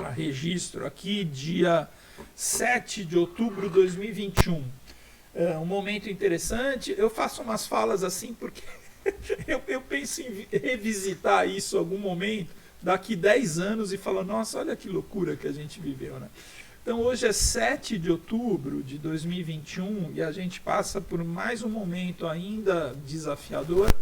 para registro aqui, dia 7 de outubro de 2021. Um momento interessante. Eu faço umas falas assim porque eu penso em revisitar isso em algum momento, daqui 10 anos, e falar, nossa, olha que loucura que a gente viveu, né? Então hoje é 7 de outubro de 2021 e a gente passa por mais um momento ainda desafiador,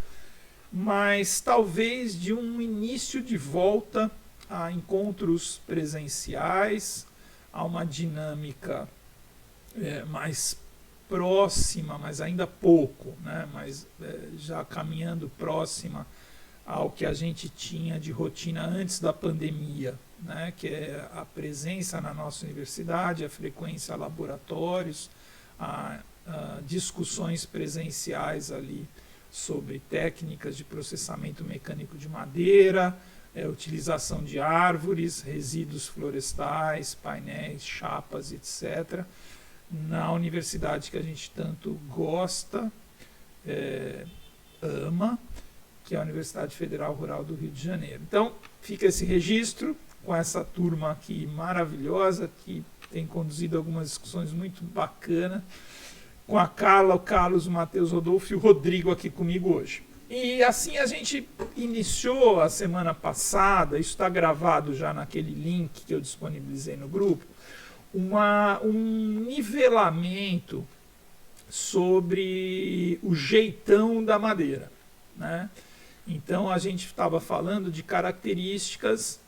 mas talvez de um início de volta a encontros presenciais, a uma dinâmica mais próxima, mas ainda pouco, né? Mas já caminhando próxima ao que a gente tinha de rotina antes da pandemia, né? Que é a presença na nossa universidade, a frequência a laboratórios, a discussões presenciais ali sobre técnicas de processamento mecânico de madeira, utilização de árvores, resíduos florestais, painéis, chapas, etc., na universidade que a gente tanto gosta, ama, que é a Universidade Federal Rural do Rio de Janeiro. Então, fica esse registro com essa turma aqui maravilhosa, que tem conduzido algumas discussões muito bacanas, com a Carla, o Carlos, o Matheus, o Rodolfo e o Rodrigo aqui comigo hoje. E assim a gente iniciou a semana passada, isso está gravado já naquele link que eu disponibilizei no grupo, um nivelamento sobre o jeitão da madeira, né? Então a gente estava falando de características,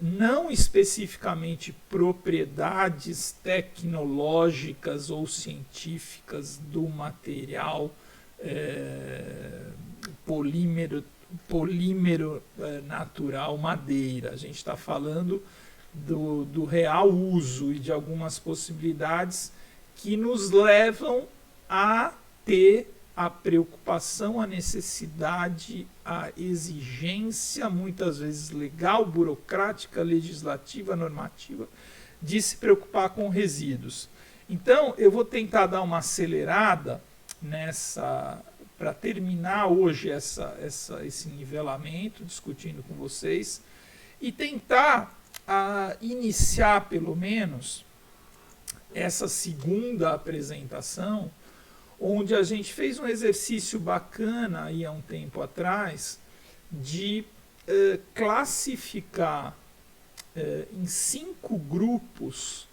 não especificamente propriedades tecnológicas ou científicas do material polímero natural madeira. A gente está falando do real uso e de algumas possibilidades que nos levam a ter a preocupação, a necessidade, a exigência, muitas vezes legal, burocrática, legislativa, normativa, de se preocupar com resíduos. Então, eu vou tentar dar uma acelerada nessa, para terminar hoje esse nivelamento, discutindo com vocês, e tentar iniciar, pelo menos, essa segunda apresentação, onde a gente fez um exercício bacana aí há um tempo atrás de classificar em 5 grupos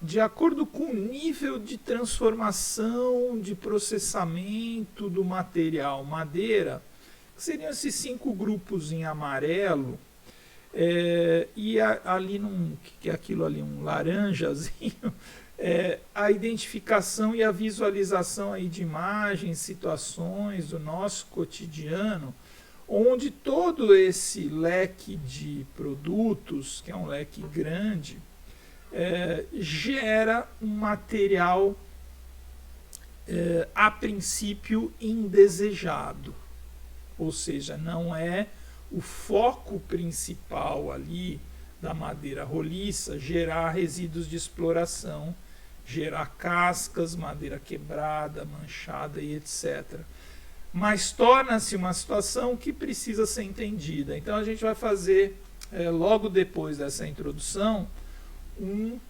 de acordo com o nível de transformação, de processamento do material madeira, que seriam esses 5 grupos em amarelo, e ali que é aquilo ali, um laranjazinho, a identificação e a visualização aí de imagens, situações do nosso cotidiano, onde todo esse leque de produtos, que é um leque grande, gera um material, a princípio, indesejado. Ou seja, não é o foco principal ali da madeira roliça gerar resíduos de exploração, gerar cascas, madeira quebrada, manchada e etc. Mas torna-se uma situação que precisa ser entendida. Então a gente vai fazer, logo depois dessa introdução, um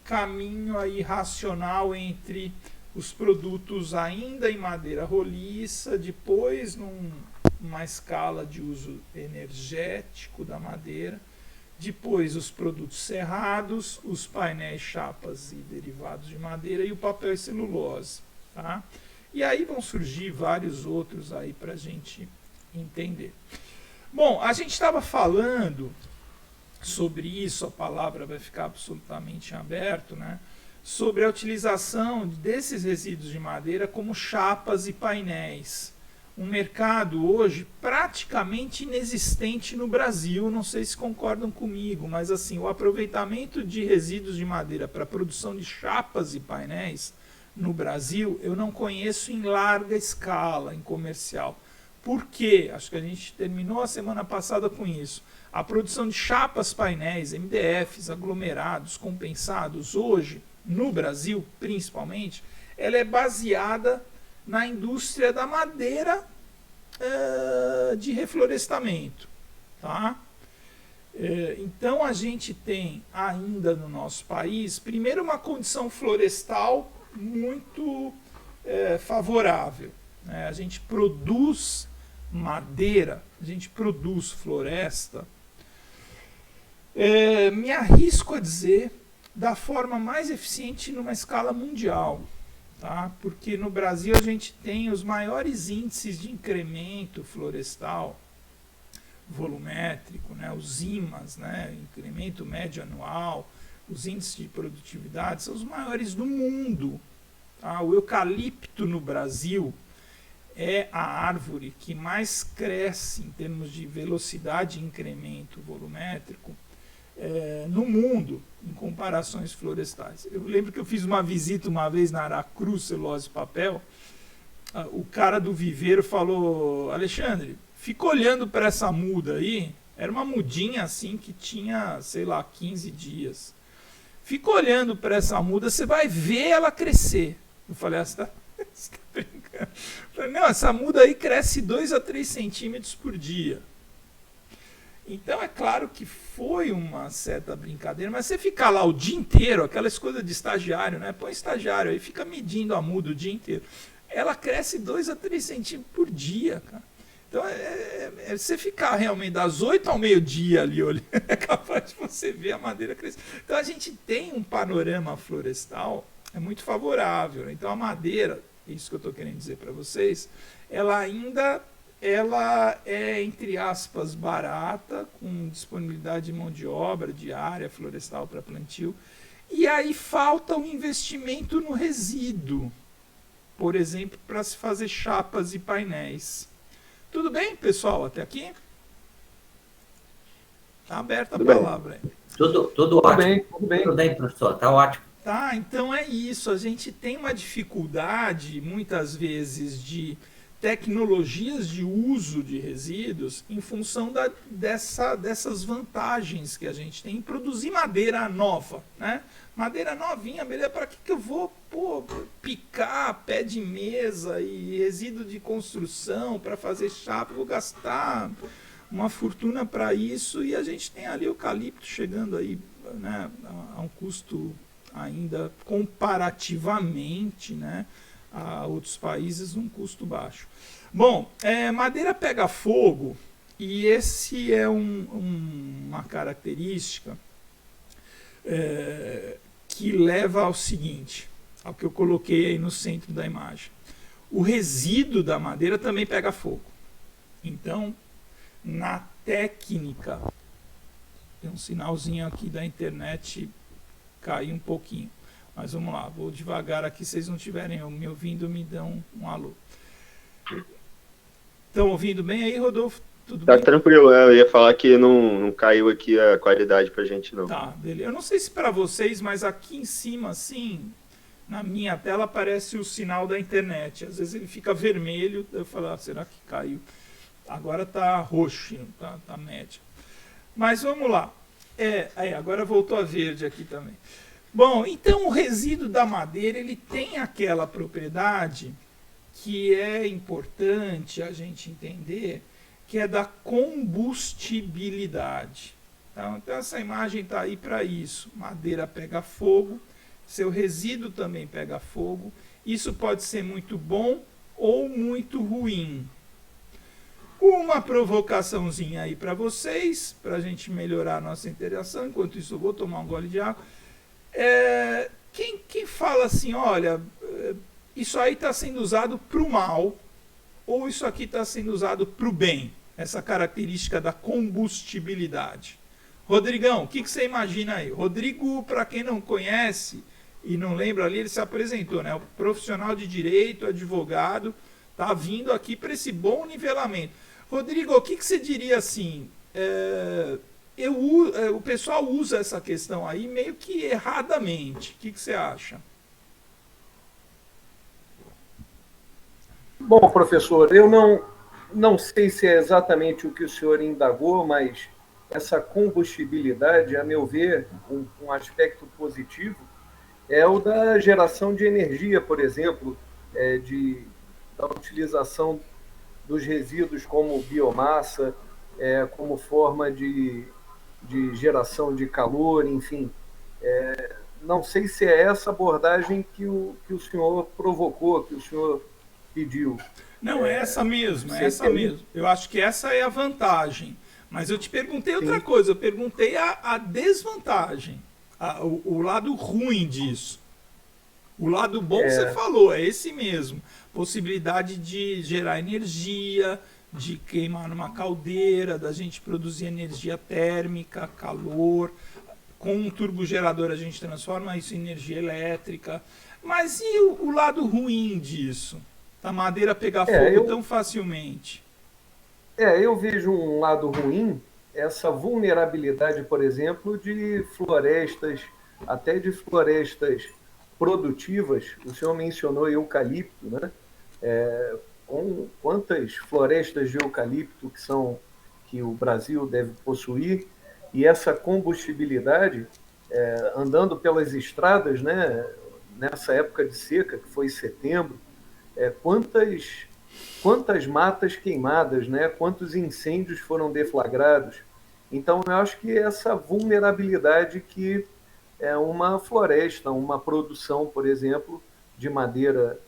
caminho aí racional entre os produtos ainda em madeira roliça, depois numa escala de uso energético da madeira, depois os produtos serrados, os painéis, chapas e derivados de madeira e o papel e celulose, tá? E aí vão surgir vários outros aí para a gente entender. Bom, a gente estava falando sobre isso, a palavra vai ficar absolutamente aberta, né? Sobre a utilização desses resíduos de madeira como chapas e painéis. Um mercado hoje praticamente inexistente no Brasil, não sei se concordam comigo, mas assim, o aproveitamento de resíduos de madeira para a produção de chapas e painéis no Brasil, eu não conheço em larga escala, em comercial. Por quê? Acho que a gente terminou a semana passada com isso. A produção de chapas, painéis, MDFs, aglomerados, compensados, hoje, no Brasil principalmente, ela é baseada na indústria da madeira de reflorestamento, tá? Então a gente tem ainda no nosso país, primeiro, uma condição florestal muito favorável, né? A gente produz madeira, a gente produz floresta, me arrisco a dizer, da forma mais eficiente numa escala mundial. Tá? Porque no Brasil a gente tem os maiores índices de incremento florestal volumétrico, né? Os IMAs, né? Incremento médio anual, os índices de produtividade são os maiores do mundo. Tá? O eucalipto no Brasil é a árvore que mais cresce em termos de velocidade de incremento volumétrico no mundo, em comparações florestais. Eu lembro que eu fiz uma visita uma vez na Aracruz, Celulose e Papel. O cara do viveiro falou: Alexandre, fica olhando para essa muda aí. Era uma mudinha assim que tinha, sei lá, 15 dias. Fica olhando para essa muda, você vai ver ela crescer. Eu falei: você tá brincando? Eu falei: não, essa muda aí cresce 2 a 3 centímetros por dia. Então é claro que foi uma certa brincadeira, mas você ficar lá o dia inteiro, aquelas coisas de estagiário, né? Põe estagiário aí, fica medindo a muda o dia inteiro. Ela cresce 2 a 3 centímetros por dia, cara. Então você ficar realmente das 8 ao meio-dia ali olhando, é capaz de você ver a madeira crescer. Então a gente tem um panorama florestal muito favorável, né? Então a madeira, isso que eu estou querendo dizer para vocês, ela é, entre aspas, barata, com disponibilidade de mão de obra, de área florestal para plantio, e aí falta um investimento no resíduo, por exemplo, para se fazer chapas e painéis. Tudo bem, pessoal, até aqui? Está aberta a palavra aí. Tudo ótimo. Tudo bem, professor, está ótimo. Tá, então é isso, a gente tem uma dificuldade, muitas vezes, de tecnologias de uso de resíduos em função dessas vantagens que a gente tem em produzir madeira nova, né? Madeira novinha, beleza, para que eu vou picar pé de mesa e resíduo de construção para fazer chapa? Vou gastar uma fortuna para isso, e a gente tem ali o eucalipto chegando aí, né, a um custo ainda comparativamente, né, a outros países, um custo baixo. Bom, madeira pega fogo, e esse é uma característica que leva ao seguinte, ao que eu coloquei aí no centro da imagem. O resíduo da madeira também pega fogo. Então, na técnica, tem um sinalzinho aqui da internet, caiu um pouquinho. Mas vamos lá, vou devagar aqui, se vocês não estiverem me ouvindo, me dão um alô. Estão ouvindo bem aí, Rodolfo? Tudo bem? Tá tranquilo, eu ia falar que não caiu aqui a qualidade pra gente, não. Tá, beleza. Eu não sei se para vocês, mas aqui em cima, assim, na minha tela aparece o sinal da internet. Às vezes ele fica vermelho, eu falo: será que caiu? Agora tá roxo, tá médio. Mas vamos lá. Agora voltou a verde aqui também. Bom, então o resíduo da madeira, ele tem aquela propriedade que é importante a gente entender, que é da combustibilidade. Então essa imagem está aí para isso. Madeira pega fogo, seu resíduo também pega fogo. Isso pode ser muito bom ou muito ruim. Uma provocaçãozinha aí para vocês, para a gente melhorar a nossa interação. Enquanto isso eu vou tomar um gole de água. Quem fala assim: olha, isso aí está sendo usado para o mal, ou isso aqui está sendo usado para o bem, essa característica da combustibilidade? Rodrigão, o que você imagina aí? Rodrigo, para quem não conhece e não lembra ali, ele se apresentou, né? O profissional de direito, advogado, está vindo aqui para esse bom nivelamento. Rodrigo, o que você diria assim? O pessoal usa essa questão aí meio que erradamente. O que você acha? Bom, professor, eu não sei se é exatamente o que o senhor indagou, mas essa combustibilidade, a meu ver, um aspecto positivo, é o da geração de energia, por exemplo, da utilização dos resíduos como biomassa, como forma de de geração de calor, enfim. Não sei se é essa abordagem que o senhor provocou, que o senhor pediu. Não, é essa mesmo, é essa mesmo. Eu acho que essa é a vantagem. Mas eu te perguntei outra coisa, eu perguntei a desvantagem, o lado ruim disso. O lado bom você falou, é esse mesmo. Possibilidade de gerar energia, de queimar numa caldeira, da gente produzir energia térmica, calor. Com um turbogerador a gente transforma isso em energia elétrica. Mas e o lado ruim disso? Da madeira pegar fogo tão facilmente. Eu vejo um lado ruim, essa vulnerabilidade, por exemplo, de florestas, até de florestas produtivas. O senhor mencionou eucalipto, né? Quantas florestas de eucalipto que o Brasil deve possuir, e essa combustibilidade, andando pelas estradas, né, nessa época de seca, que foi setembro, quantas matas queimadas, né, quantos incêndios foram deflagrados. Então, eu acho que essa vulnerabilidade que uma floresta, uma produção, por exemplo, de madeira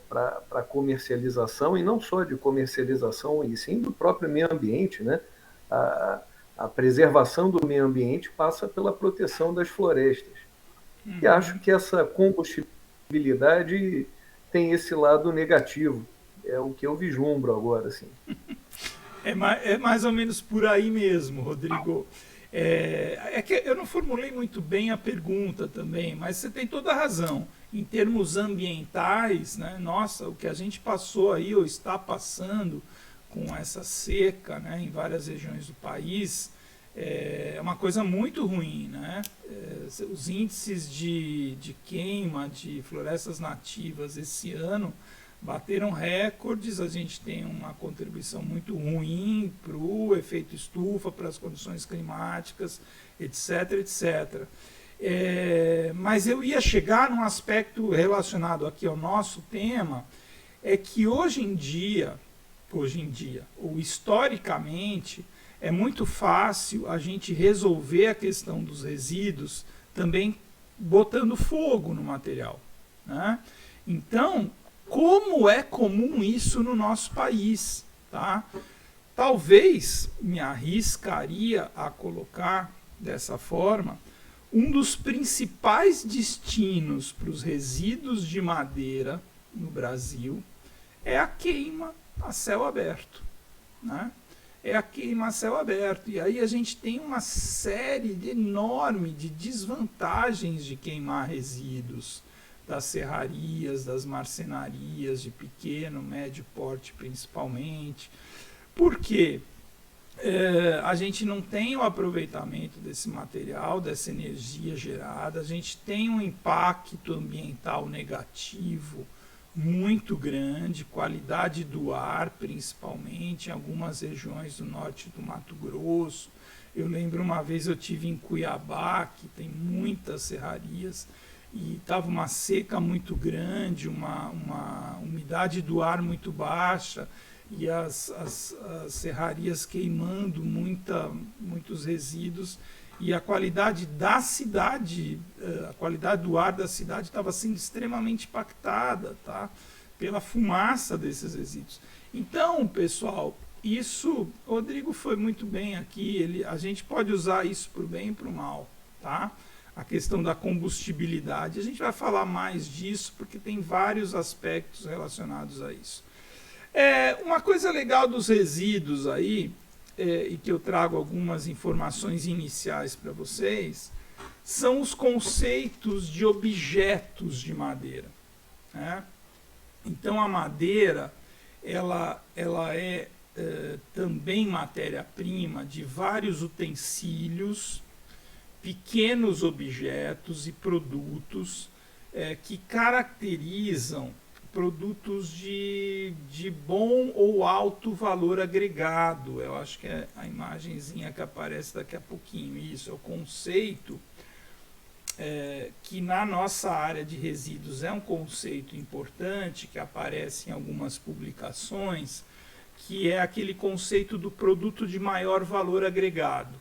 para comercialização, e não só de comercialização, e sim do próprio meio ambiente, né? A preservação do meio ambiente passa pela proteção das florestas. E acho que essa combustibilidade tem esse lado negativo. É o que eu vislumbro agora, assim. É mais ou menos por aí mesmo, Rodrigo. É que eu não formulei muito bem a pergunta também, mas você tem toda a razão. Em termos ambientais, né, nossa, o que a gente passou aí, ou está passando com essa seca, né, em várias regiões do país, é uma coisa muito ruim, né? Os índices de queima de florestas nativas esse ano bateram recordes, a gente tem uma contribuição muito ruim para o efeito estufa, para as condições climáticas, etc, etc. Mas eu ia chegar num aspecto relacionado aqui ao nosso tema, é que hoje em dia, ou historicamente, é muito fácil a gente resolver a questão dos resíduos também botando fogo no material, né? Então, como é comum isso no nosso país, tá? Talvez me arriscaria a colocar dessa forma, um dos principais destinos para os resíduos de madeira no Brasil é a queima a céu aberto, né? É a queima a céu aberto. E aí a gente tem uma série enorme de desvantagens de queimar resíduos das serrarias, das marcenarias de pequeno, médio porte principalmente. Por quê? A gente não tem o aproveitamento desse material, dessa energia gerada, a gente tem um impacto ambiental negativo muito grande, qualidade do ar, principalmente em algumas regiões do norte do Mato Grosso. Eu lembro uma vez eu tive em Cuiabá, que tem muitas serrarias, e estava uma seca muito grande, uma umidade do ar muito baixa, e as serrarias queimando muitos resíduos, e a qualidade da cidade, a qualidade do ar da cidade estava sendo extremamente impactada, tá? Pela fumaça desses resíduos. Então, pessoal, isso, o Rodrigo foi muito bem aqui, a gente pode usar isso para o bem e para o mal, tá? A questão da combustibilidade, a gente vai falar mais disso porque tem vários aspectos relacionados a isso. Uma coisa legal dos resíduos aí, e que eu trago algumas informações iniciais para vocês, são os conceitos de objetos de madeira, né? Então a madeira ela é também matéria-prima de vários utensílios, pequenos objetos e produtos que caracterizam produtos de bom ou alto valor agregado. Eu acho que é a imagenzinha que aparece daqui a pouquinho. Isso é o conceito que na nossa área de resíduos é um conceito importante, que aparece em algumas publicações, que é aquele conceito do produto de maior valor agregado,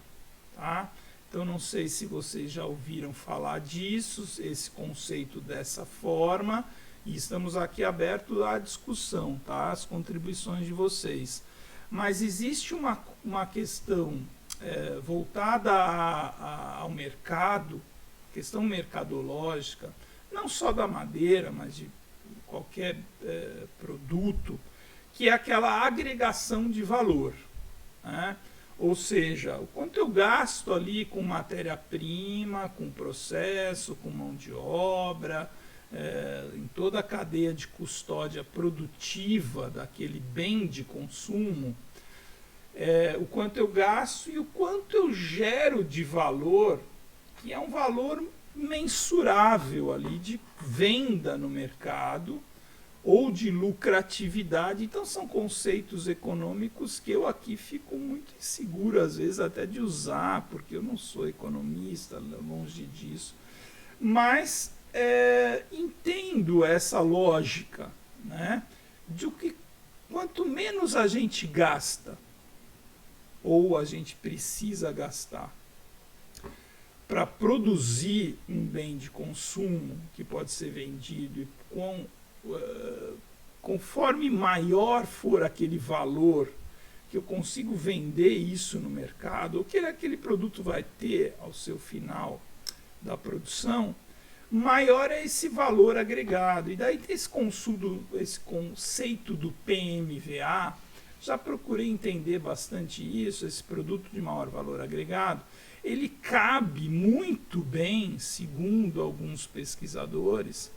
tá? Então, não sei se vocês já ouviram falar disso, esse conceito dessa forma, e estamos aqui abertos à discussão, tá? As contribuições de vocês. Mas existe uma questão voltada ao mercado, questão mercadológica, não só da madeira, mas de qualquer produto, que é aquela agregação de valor, né? Ou seja, o quanto eu gasto ali com matéria-prima, com processo, com mão de obra, em toda a cadeia de custódia produtiva daquele bem de consumo, o quanto eu gasto e o quanto eu gero de valor, que é um valor mensurável ali de venda no mercado ou de lucratividade. Então são conceitos econômicos que eu aqui fico muito inseguro às vezes até de usar, porque eu não sou economista, longe disso, mas entendo essa lógica, né, de que quanto menos a gente gasta ou a gente precisa gastar para produzir um bem de consumo que pode ser vendido, e conforme maior for aquele valor que eu consigo vender isso no mercado, ou que aquele produto vai ter ao seu final da produção, maior é esse valor agregado. E daí tem esse conceito do PMVA. Já procurei entender bastante isso, esse produto de maior valor agregado. Ele cabe muito bem, segundo alguns pesquisadores,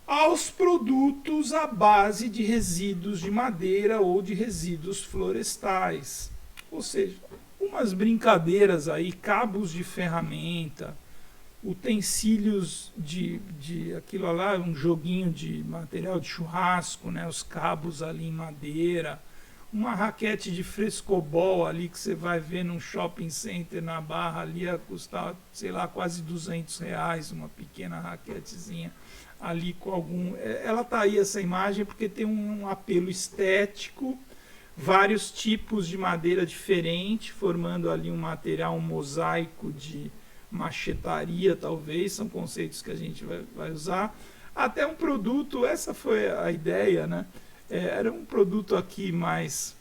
aos produtos à base de resíduos de madeira ou de resíduos florestais. Ou seja, umas brincadeiras aí, cabos de ferramenta, utensílios de aquilo lá, um joguinho de material de churrasco, né, os cabos ali em madeira, uma raquete de frescobol ali que você vai ver num shopping center na Barra ali a custar, sei lá, quase R$200, uma pequena raquetezinha ali com algum... Ela tá aí essa imagem porque tem um apelo estético, vários tipos de madeira diferente, formando ali um material, um mosaico de machetaria, talvez, são conceitos que a gente vai usar. Até um produto, essa foi a ideia, né? Era um produto aqui mais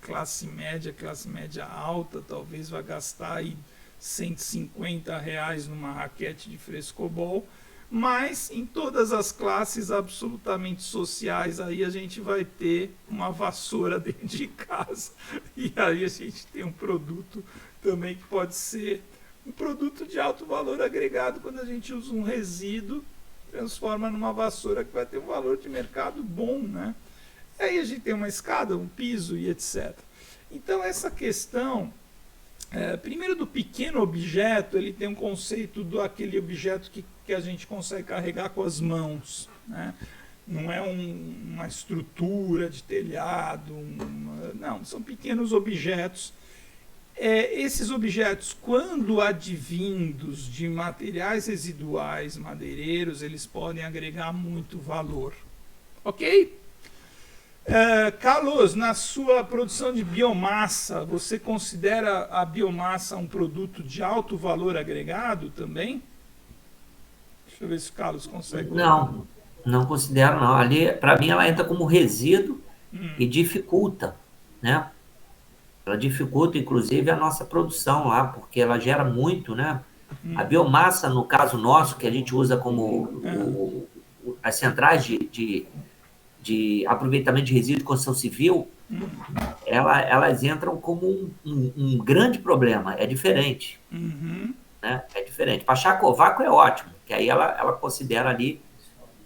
classe média alta, talvez vai gastar aí R$150 numa raquete de frescobol, mas em todas as classes absolutamente sociais aí a gente vai ter uma vassoura dentro de casa, e aí a gente tem um produto também que pode ser um produto de alto valor agregado, quando a gente usa um resíduo, transforma numa vassoura que vai ter um valor de mercado bom, né? Aí a gente tem uma escada, um piso e etc. Então essa questão, primeiro do pequeno objeto, ele tem um conceito do aquele objeto que a gente consegue carregar com as mãos, né? Não é uma estrutura de telhado, não, são pequenos objetos. Esses objetos, quando advindos de materiais residuais madeireiros, eles podem agregar muito valor. Ok? Carlos, na sua produção de biomassa, você considera a biomassa um produto de alto valor agregado também? Deixa eu ver se o Carlos consegue. Não considero, não. Ali, para mim, ela entra como resíduo e dificulta, né? Ela dificulta, inclusive, a nossa produção lá, porque ela gera muito, né? A biomassa, no caso nosso, que a gente usa como as centrais de aproveitamento de resíduos de construção civil, elas entram como um grande problema. É diferente. Né? É diferente. Para chacovaco é ótimo, que aí ela considera ali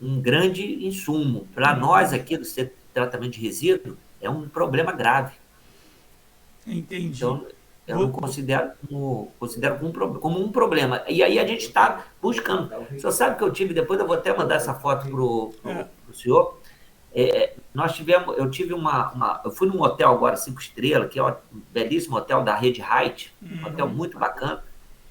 um grande insumo. Para nós aqui do Centro de Tratamento de Resíduo, é um problema grave. Entendi. Então, eu não considero como um problema. E aí a gente está buscando. O senhor sabe que eu tive, depois eu vou até mandar essa foto para o senhor. Eu fui num hotel agora, 5 estrelas, que é um belíssimo hotel da rede Hyatt, um hotel muito bacana.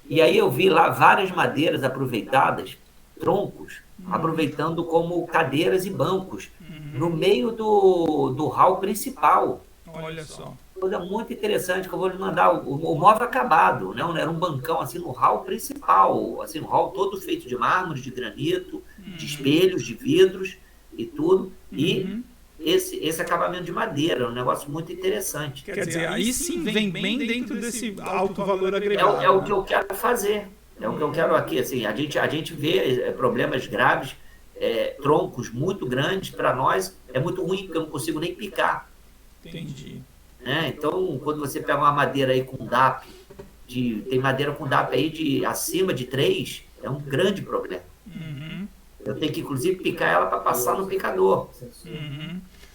E aí eu vi lá várias madeiras aproveitadas, troncos, aproveitando como cadeiras e bancos, no meio do hall principal. Olha só. coisa muito interessante que eu vou lhe mandar. O móvel acabado, né? Era um bancão assim no hall principal, assim, um hall todo feito de mármore, de granito, de espelhos, de vidros e tudo. E esse acabamento de madeira, um negócio muito interessante. Quer dizer, aí sim vem bem dentro desse alto valor agregado. É o que eu quero fazer. É o que eu quero aqui. Assim, a gente vê problemas graves, troncos muito grandes para nós. É muito ruim porque eu não consigo nem picar. Entendi. Então, quando você pega uma madeira aí com DAP, tem madeira com DAP aí de acima de 3, é um grande problema. Eu tenho que, inclusive, picar ela para passar no picador.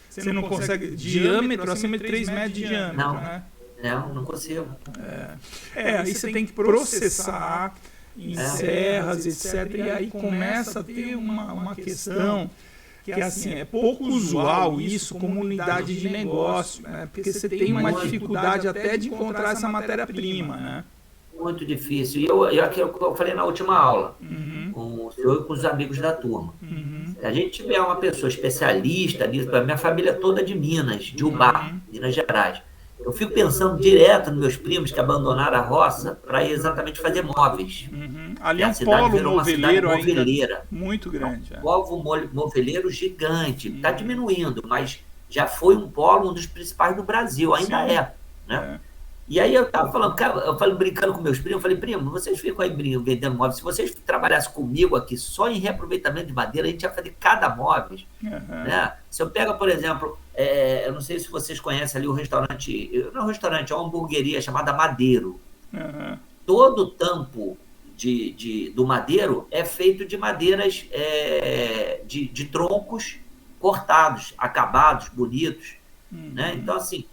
Você não consegue diâmetro acima de 3 metros de diâmetro, Não. né? Não consigo. Aí você tem que processar em serras, etc. E aí começa a ter uma questão que assim, é pouco usual isso como unidade de negócio, né? Porque você tem uma dificuldade até de encontrar essa matéria-prima, né? Muito difícil. E eu falei na última aula, com o senhor e com os amigos da turma. Se a gente tiver uma pessoa especialista nisso, a minha família toda de Minas, de Ubá, Minas Gerais. Eu fico pensando direto nos meus primos que abandonaram a roça para exatamente fazer móveis. Ali é um polo moveleiro ainda muito grande. Um polo moveleiro gigante. Está diminuindo, mas já foi um polo, um dos principais do Brasil, ainda né? E aí eu estava falando, cara, eu falei, brincando com meus primos, eu falei, primo, vocês ficam aí vendendo móveis, se vocês trabalhassem comigo aqui só em reaproveitamento de madeira, a gente ia fazer cada móvel. Né? Se eu pego, por exemplo, eu não sei se vocês conhecem ali o restaurante, não é um restaurante, é uma hamburgueria chamada Madeiro. Todo o tampo do madeiro é feito de madeiras de troncos cortados, acabados, bonitos. Né? Então, assim,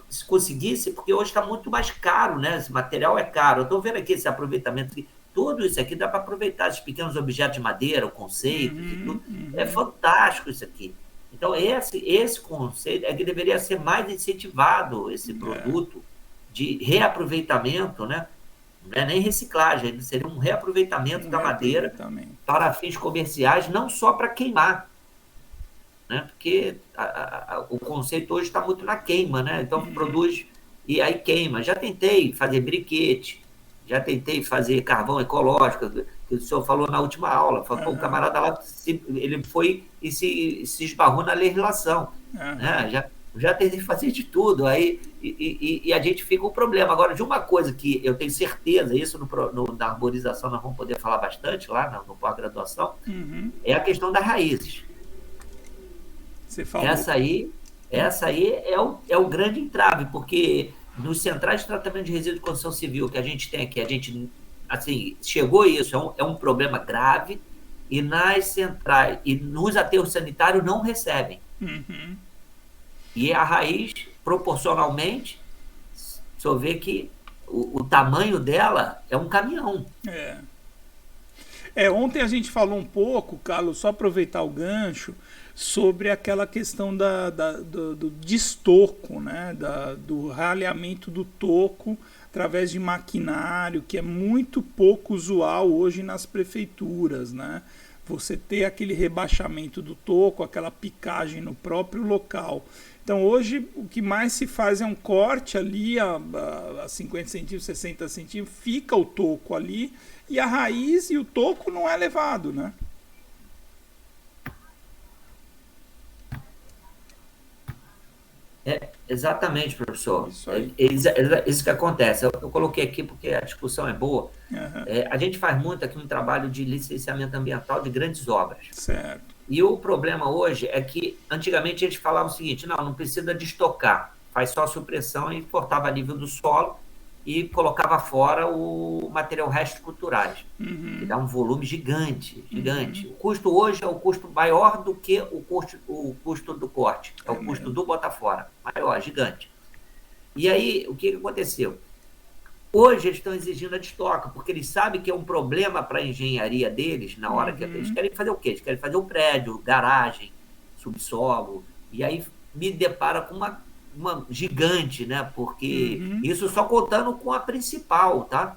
se conseguisse, porque hoje está muito mais caro, né? Esse material é caro. Eu estou vendo aqui esse aproveitamento, tudo isso aqui dá para aproveitar, esses pequenos objetos de madeira, o conceito, e tudo. É fantástico isso aqui. Então, esse conceito é que deveria ser mais incentivado, esse produto de reaproveitamento, né? Não é nem reciclagem, seria um reaproveitamento da madeira para fins comerciais, não só para queimar. Né? Porque o conceito hoje está muito na queima, né? Então produz e aí queima. Já tentei fazer briquete, já tentei fazer carvão ecológico, que o senhor falou na última aula. O camarada lá, ele foi e se esbarrou na legislação. Né? Já tentei fazer de tudo, aí, e a gente fica com o problema. Agora, de uma coisa que eu tenho certeza, isso na arborização nós vamos poder falar bastante lá no pós-graduação, é a questão das raízes. Essa aí é o grande entrave, porque nos centrais de tratamento de resíduos de construção civil que a gente tem aqui, a gente, assim, chegou isso, é um problema grave, e nas centrais, e nos aterros sanitários não recebem. E a raiz, proporcionalmente, o senhor vê que o tamanho dela é um caminhão. Ontem a gente falou um pouco, Carlos, só aproveitar o gancho, sobre aquela questão do destoco, né? Do ralhamento do toco através de maquinário, que é muito pouco usual hoje nas prefeituras, né? Você ter aquele rebaixamento do toco, aquela picagem no próprio local. Então hoje o que mais se faz é um corte ali a 50 centímetros, 60 centímetros, fica o toco ali e a raiz e o toco não é levado, né? Exatamente, professor. Isso que acontece. Eu coloquei aqui porque a discussão é boa. A gente faz muito aqui um trabalho de licenciamento ambiental de grandes obras. Certo. E o problema hoje é que, antigamente, a gente falava o seguinte, não precisa de estocar, faz só supressão e cortava a nível do solo e colocava fora o material restos culturais, que dá um volume gigante. O custo hoje é o custo maior do que o custo do corte, é o custo do botar fora, maior, gigante. E aí, o que aconteceu? Hoje eles estão exigindo a destoca, porque eles sabem que é um problema para a engenharia deles, na hora que eles querem fazer o quê? Eles querem fazer um prédio, garagem, subsolo, e aí me depara com uma gigante, né? Porque isso só contando com a principal, tá?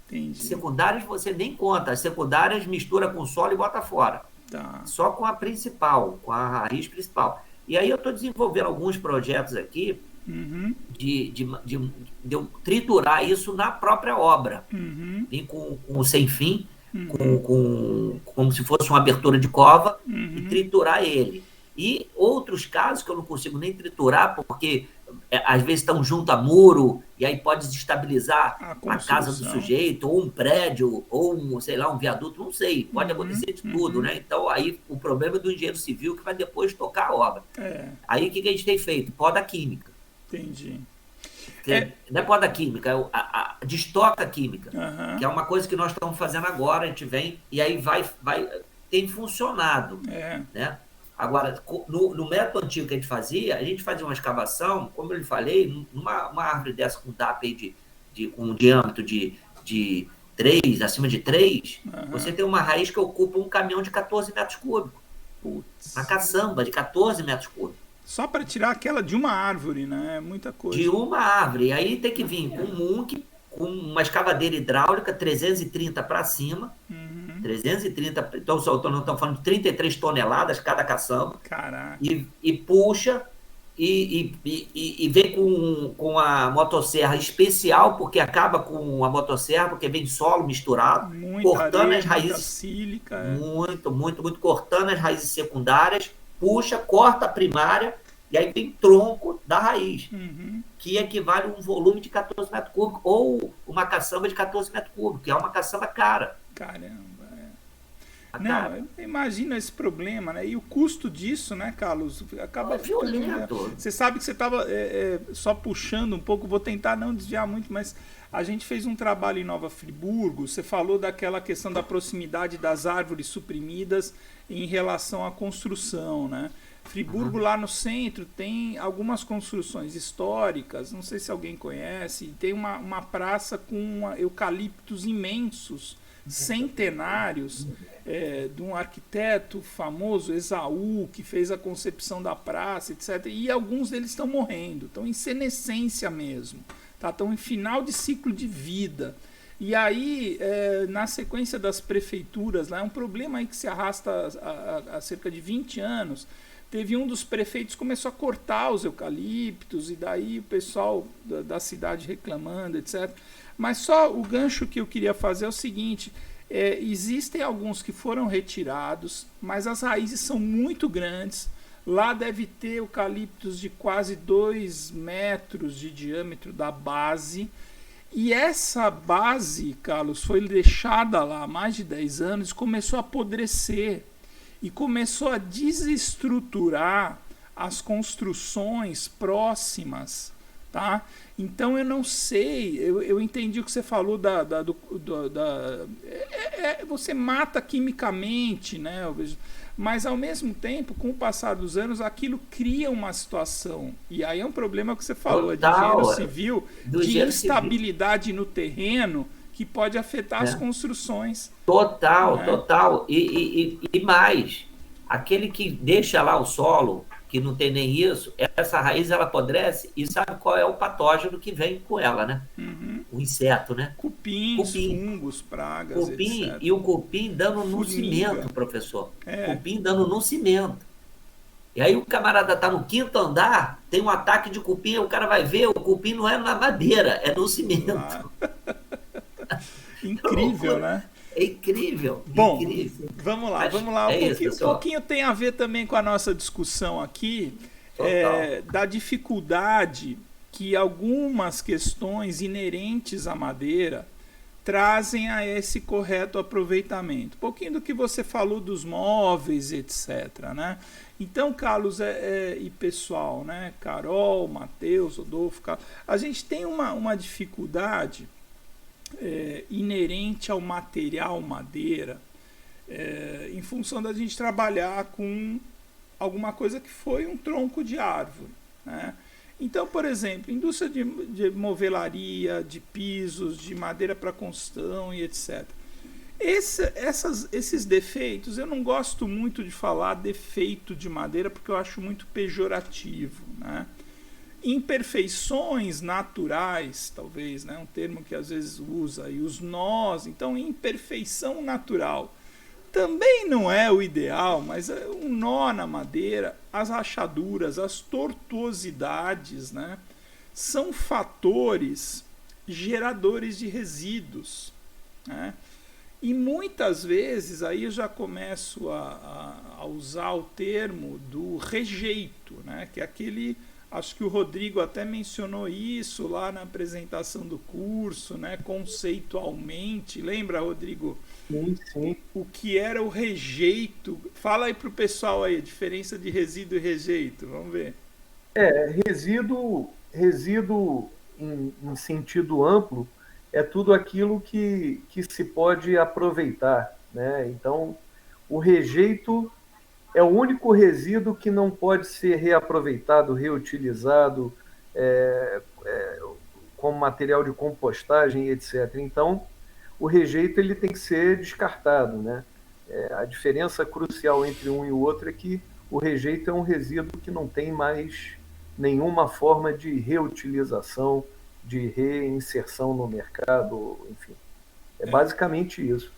Entendi. Secundárias você nem conta, as secundárias mistura com o solo e bota fora. Tá. Só com a principal, com a raiz principal. E aí eu estou desenvolvendo alguns projetos aqui Uhum. de eu triturar isso na própria obra. Uhum. Vim com o sem fim, Uhum. como se fosse uma abertura de cova, e Uhum. triturar ele. E outros casos que eu não consigo nem triturar, porque às vezes estão junto a muro, e aí pode desestabilizar A a casa do construção. sujeito, ou um prédio, ou sei lá, um viaduto, não sei, pode Uhum. acontecer de tudo, Uhum. né? Então aí o problema é do engenheiro civil que vai depois tocar a obra. É, Aí o que a gente tem feito? Poda química. entendi. É, Não é poda química, é a destoca química, que aham, é uma coisa que nós estamos fazendo agora, a gente vem, e aí tem funcionado, é, né? Agora, no método antigo que a gente fazia uma escavação, como eu lhe falei, uma árvore dessa com DAP aí com um diâmetro de 3, acima de 3, você aham. tem uma raiz que ocupa um caminhão de 14 metros cúbicos, uma Putz. caçamba de 14 metros cúbicos. Só para tirar aquela de uma árvore, né? É muita De coisa. uma árvore. E aí tem que vir com um muque, com uma escavadeira hidráulica, 330 para cima. Uhum. 330, então não estamos falando de 33 toneladas cada caçamba. Caraca. E puxa, e vem com a motosserra especial, porque acaba com a motosserra, porque vem solo misturado, Muita cortando areia, as muita raízes, sílica. É. muito, muito, muito, cortando as raízes secundárias, puxa, corta a primária, e aí vem tronco da raiz, Uhum. que equivale a um volume de 14 metros cúbicos, ou uma caçamba de 14 metros cúbicos, que é uma caçamba cara. Caramba. A Não, cara imagina esse problema, né? E o custo disso, né, Carlos, é acaba ficando. violento. Você sabe que você estava só puxando um pouco, vou tentar não desviar muito, mas a gente fez um trabalho em Nova Friburgo. Você falou daquela questão da proximidade das árvores suprimidas em relação à construção, né? Friburgo, Uhum. lá no centro, tem algumas construções históricas, não sei se alguém conhece, tem uma praça com eucaliptos imensos, centenários, de um arquiteto famoso, Esaú, que fez a concepção da praça, etc. E alguns deles estão morrendo, estão em senescência mesmo, tá? Estão em final de ciclo de vida. E aí, na sequência das prefeituras, lá é um problema aí que se arrasta há cerca de 20 anos. Teve um dos prefeitos que começou a cortar os eucaliptos, e daí o pessoal da cidade reclamando, etc. Mas só o gancho que eu queria fazer é o seguinte: existem alguns que foram retirados, mas as raízes são muito grandes. Lá deve ter eucaliptos de quase 2 metros de diâmetro da base. E essa base, Carlos, foi deixada lá há mais de 10 anos e começou a apodrecer. E começou a desestruturar as construções próximas, tá? Então eu não sei, eu entendi o que você falou você mata quimicamente, né? Mas ao mesmo tempo, com o passar dos anos, aquilo cria uma situação. E aí é um problema que você falou, de engenheiro Total, civil, do de engenheiro civil. instabilidade no terreno que pode afetar as Né? construções. Total, Né? total. E mais, aquele que deixa lá o solo, que não tem nem isso, essa raiz ela apodrece e sabe qual é o patógeno que vem com ela, né? Uhum. O inseto, né? Cupins, Cupim. fungos, pragas, Cupim, etc. e o cupim dando no Formiga. cimento, professor. É, Cupim dando no cimento. E aí o camarada tá no quinto andar, tem um ataque de cupim, o cara vai ver, o cupim não é na madeira, é no lá. cimento. É uma Incrível, loucura. né? É incrível, Bom, incrível. vamos lá, Mas vamos lá. é isso, Um pessoal. pouquinho tem a ver também com a nossa discussão aqui, Total. da dificuldade que algumas questões inerentes à madeira trazem a esse correto aproveitamento. Um pouquinho do que você falou dos móveis, etc. Né? Então, Carlos e pessoal, né? Carol, Matheus, Rodolfo, Carlos, a gente tem uma dificuldade inerente ao material madeira, em função da gente trabalhar com alguma coisa que foi um tronco de árvore. Né? Então, por exemplo, indústria de movelaria, de pisos, de madeira para construção e etc. Esses defeitos, eu não gosto muito de falar defeito de madeira, porque eu acho muito pejorativo. Né? Imperfeições naturais, talvez, né? Um termo que às vezes usa, e os nós, então imperfeição natural também não é o ideal, mas um nó na madeira, as rachaduras, as tortuosidades, né? são fatores geradores de resíduos, né? E muitas vezes aí eu já começo a usar o termo do rejeito, né? Que é aquele, acho que o Rodrigo até mencionou isso lá na apresentação do curso, né? Conceitualmente, lembra, Rodrigo? Sim, sim. O que era o rejeito? Fala aí para o pessoal aí, a diferença de resíduo e rejeito, vamos ver. Resíduo em sentido amplo é tudo aquilo que se pode aproveitar, né? Então, o rejeito é o único resíduo que não pode ser reaproveitado, reutilizado, como material de compostagem, etc. Então, o rejeito ele tem que ser descartado, né? A diferença crucial entre um e o outro é que o rejeito é um resíduo que não tem mais nenhuma forma de reutilização, de reinserção no mercado, enfim. É basicamente isso.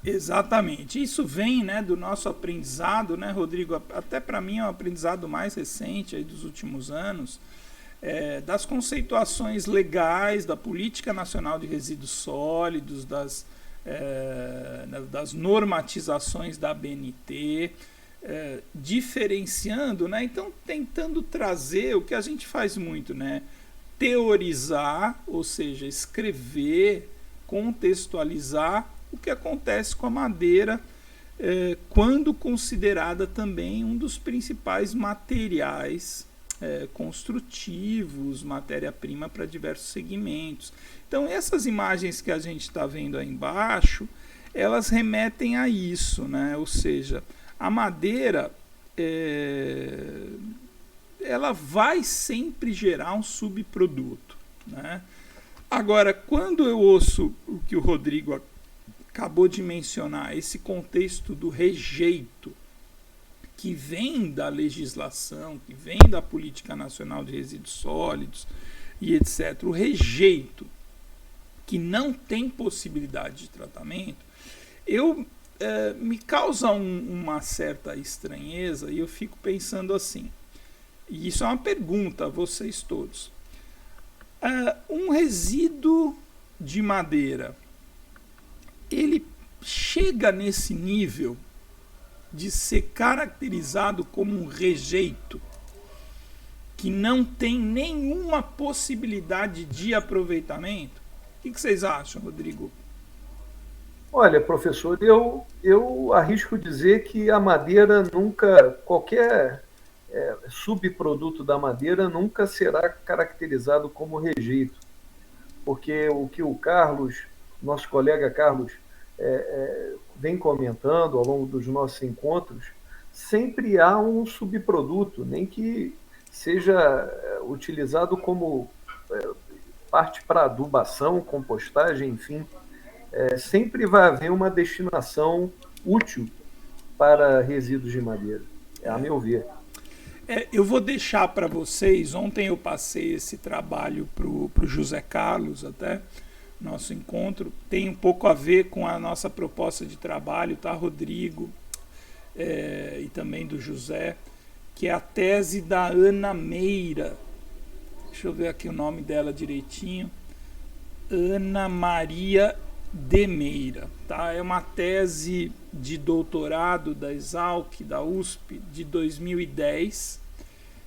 Exatamente. Isso vem, né, do nosso aprendizado, né, Rodrigo? Até para mim é um aprendizado mais recente aí dos últimos anos, das conceituações legais da Política Nacional de Resíduos Sólidos, das normatizações da ABNT, diferenciando, né? Então tentando trazer o que a gente faz muito, né? Teorizar, ou seja, escrever, contextualizar o que acontece com a madeira quando considerada também um dos principais materiais construtivos, matéria-prima para diversos segmentos. Então essas imagens que a gente está vendo aí embaixo, elas remetem a isso, né? Ou seja, a madeira ela vai sempre gerar um subproduto, né? Agora, quando eu ouço o que o Rodrigo acabou de mencionar, esse contexto do rejeito, que vem da legislação, que vem da Política Nacional de Resíduos Sólidos e etc., o rejeito que não tem possibilidade de tratamento, me causa uma certa estranheza e eu fico pensando assim, e isso é uma pergunta a vocês todos. Um resíduo de madeira, ele chega nesse nível de ser caracterizado como um rejeito que não tem nenhuma possibilidade de aproveitamento? O que vocês acham, Rodrigo? Olha, professor, eu arrisco dizer que a madeira nunca, qualquer subproduto da madeira nunca será caracterizado como rejeito, porque o que o Carlos, nosso colega Carlos, vem comentando ao longo dos nossos encontros, sempre há um subproduto, nem que seja utilizado como parte para adubação, compostagem, enfim, sempre vai haver uma destinação útil para resíduos de madeira, a meu ver. Eu vou deixar para vocês, ontem eu passei esse trabalho para o José Carlos, até, nosso encontro, tem um pouco a ver com a nossa proposta de trabalho, tá, Rodrigo? E também do José, que é a tese da Ana Meira. Deixa eu ver aqui o nome dela direitinho. Ana Maria de Meira, tá? É uma tese de doutorado da Exalc, da USP, de 2010,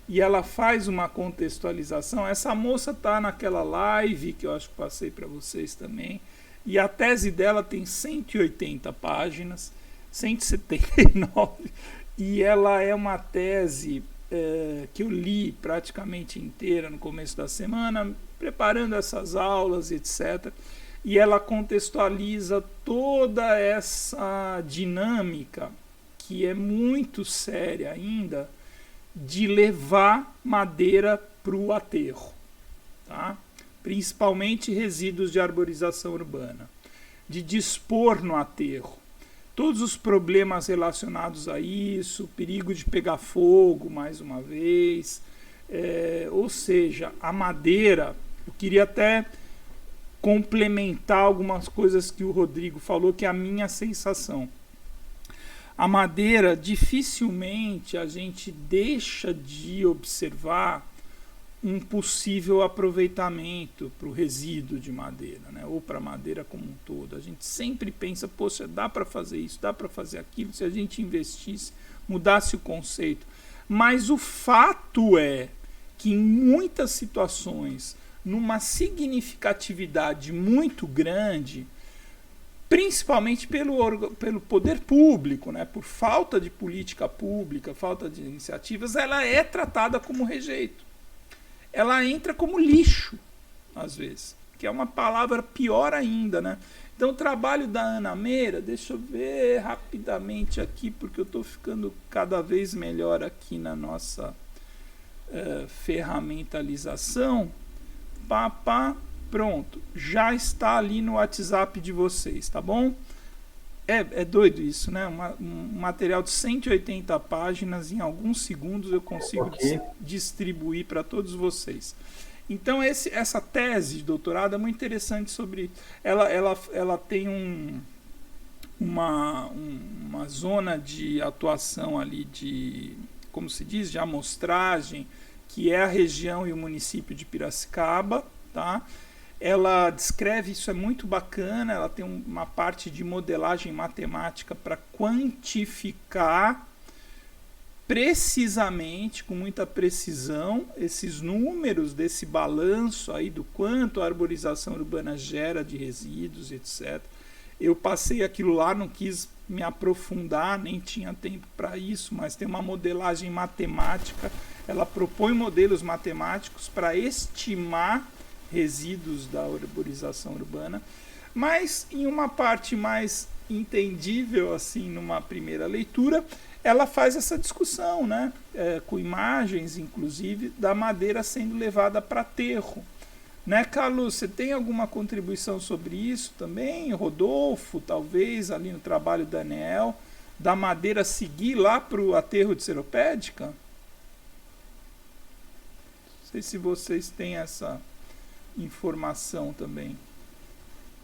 e ela faz uma contextualização. Essa moça está naquela live que eu acho que passei para vocês também, e a tese dela tem 180 páginas, 179, e ela é uma tese que eu li praticamente inteira no começo da semana, preparando essas aulas, etc., e ela contextualiza toda essa dinâmica, que é muito séria ainda, de levar madeira para o aterro, tá? Principalmente resíduos de arborização urbana, de dispor no aterro, todos os problemas relacionados a isso, perigo de pegar fogo, mais uma vez, ou seja, a madeira, eu queria até complementar algumas coisas que o Rodrigo falou, que é a minha sensação. A madeira, dificilmente a gente deixa de observar um possível aproveitamento para o resíduo de madeira, né? Ou para a madeira como um todo. A gente sempre pensa, poxa, dá para fazer isso, dá para fazer aquilo, se a gente investisse, mudasse o conceito. Mas o fato é que em muitas situações, numa significatividade muito grande, principalmente pelo poder público, né? Por falta de política pública, falta de iniciativas, ela é tratada como rejeito. Ela entra como lixo, às vezes, que é uma palavra pior ainda, né? Então, o trabalho da Ana Meira, deixa eu ver rapidamente aqui, porque eu estou ficando cada vez melhor aqui na nossa ferramentalização. Pronto, já está ali no WhatsApp de vocês, tá bom? É doido isso, né? Um material de 180 páginas, em alguns segundos eu consigo distribuir para todos vocês. Então, essa tese de doutorado é muito interessante sobre... Ela tem uma zona de atuação ali de, como se diz, de amostragem, que é a região e o município de Piracicaba, tá? Ela descreve, isso é muito bacana, ela tem uma parte de modelagem matemática para quantificar precisamente, com muita precisão, esses números desse balanço aí do quanto a arborização urbana gera de resíduos, etc. Eu passei aquilo lá, não quis me aprofundar, nem tinha tempo para isso, mas tem uma modelagem matemática, ela propõe modelos matemáticos para estimar resíduos da arborização urbana, mas em uma parte mais entendível, assim, numa primeira leitura, ela faz essa discussão, né? Com imagens, inclusive, da madeira sendo levada para aterro. Né, Carlos, você tem alguma contribuição sobre isso também? Rodolfo, talvez, ali no trabalho da ANEEL, da madeira seguir lá para o aterro de Seropédica? Não sei se vocês têm essa informação também.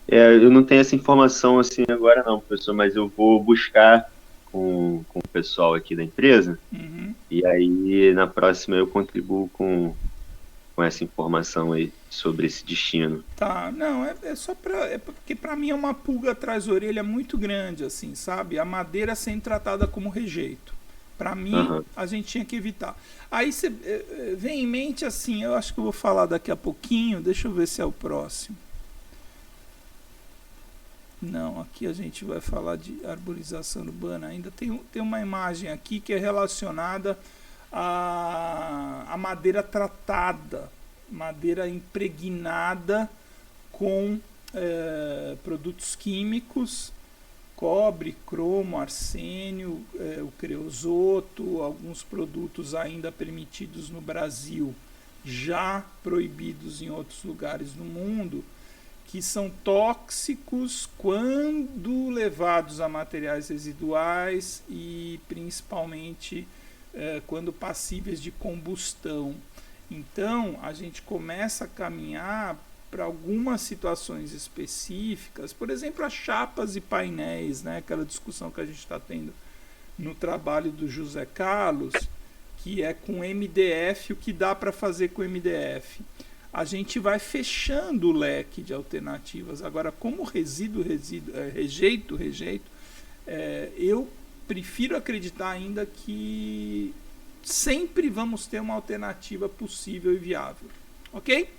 Eu não tenho essa informação assim agora não, professor, mas eu vou buscar com o pessoal aqui da empresa, e aí na próxima eu contribuo com essa informação aí sobre esse destino. Tá, não, é só porque para mim é uma pulga atrás da orelha muito grande, assim, sabe? A madeira sendo tratada como rejeito. Para mim, a gente tinha que evitar. Aí você vem em mente assim, eu acho que eu vou falar daqui a pouquinho, deixa eu ver se é o próximo. Não, aqui a gente vai falar de arborização urbana ainda. Tem uma imagem aqui que é relacionada a madeira tratada, madeira impregnada com produtos químicos, cobre, cromo, arsênio, o creosoto, alguns produtos ainda permitidos no Brasil, já proibidos em outros lugares do mundo, que são tóxicos quando levados a materiais residuais e principalmente quando passíveis de combustão. Então, a gente começa a caminhar para algumas situações específicas, por exemplo, as chapas e painéis, né? Aquela discussão que a gente está tendo no trabalho do José Carlos, que é com MDF, o que dá para fazer com MDF. A gente vai fechando o leque de alternativas. Agora, como rejeito, eu prefiro acreditar ainda que sempre vamos ter uma alternativa possível e viável. Ok?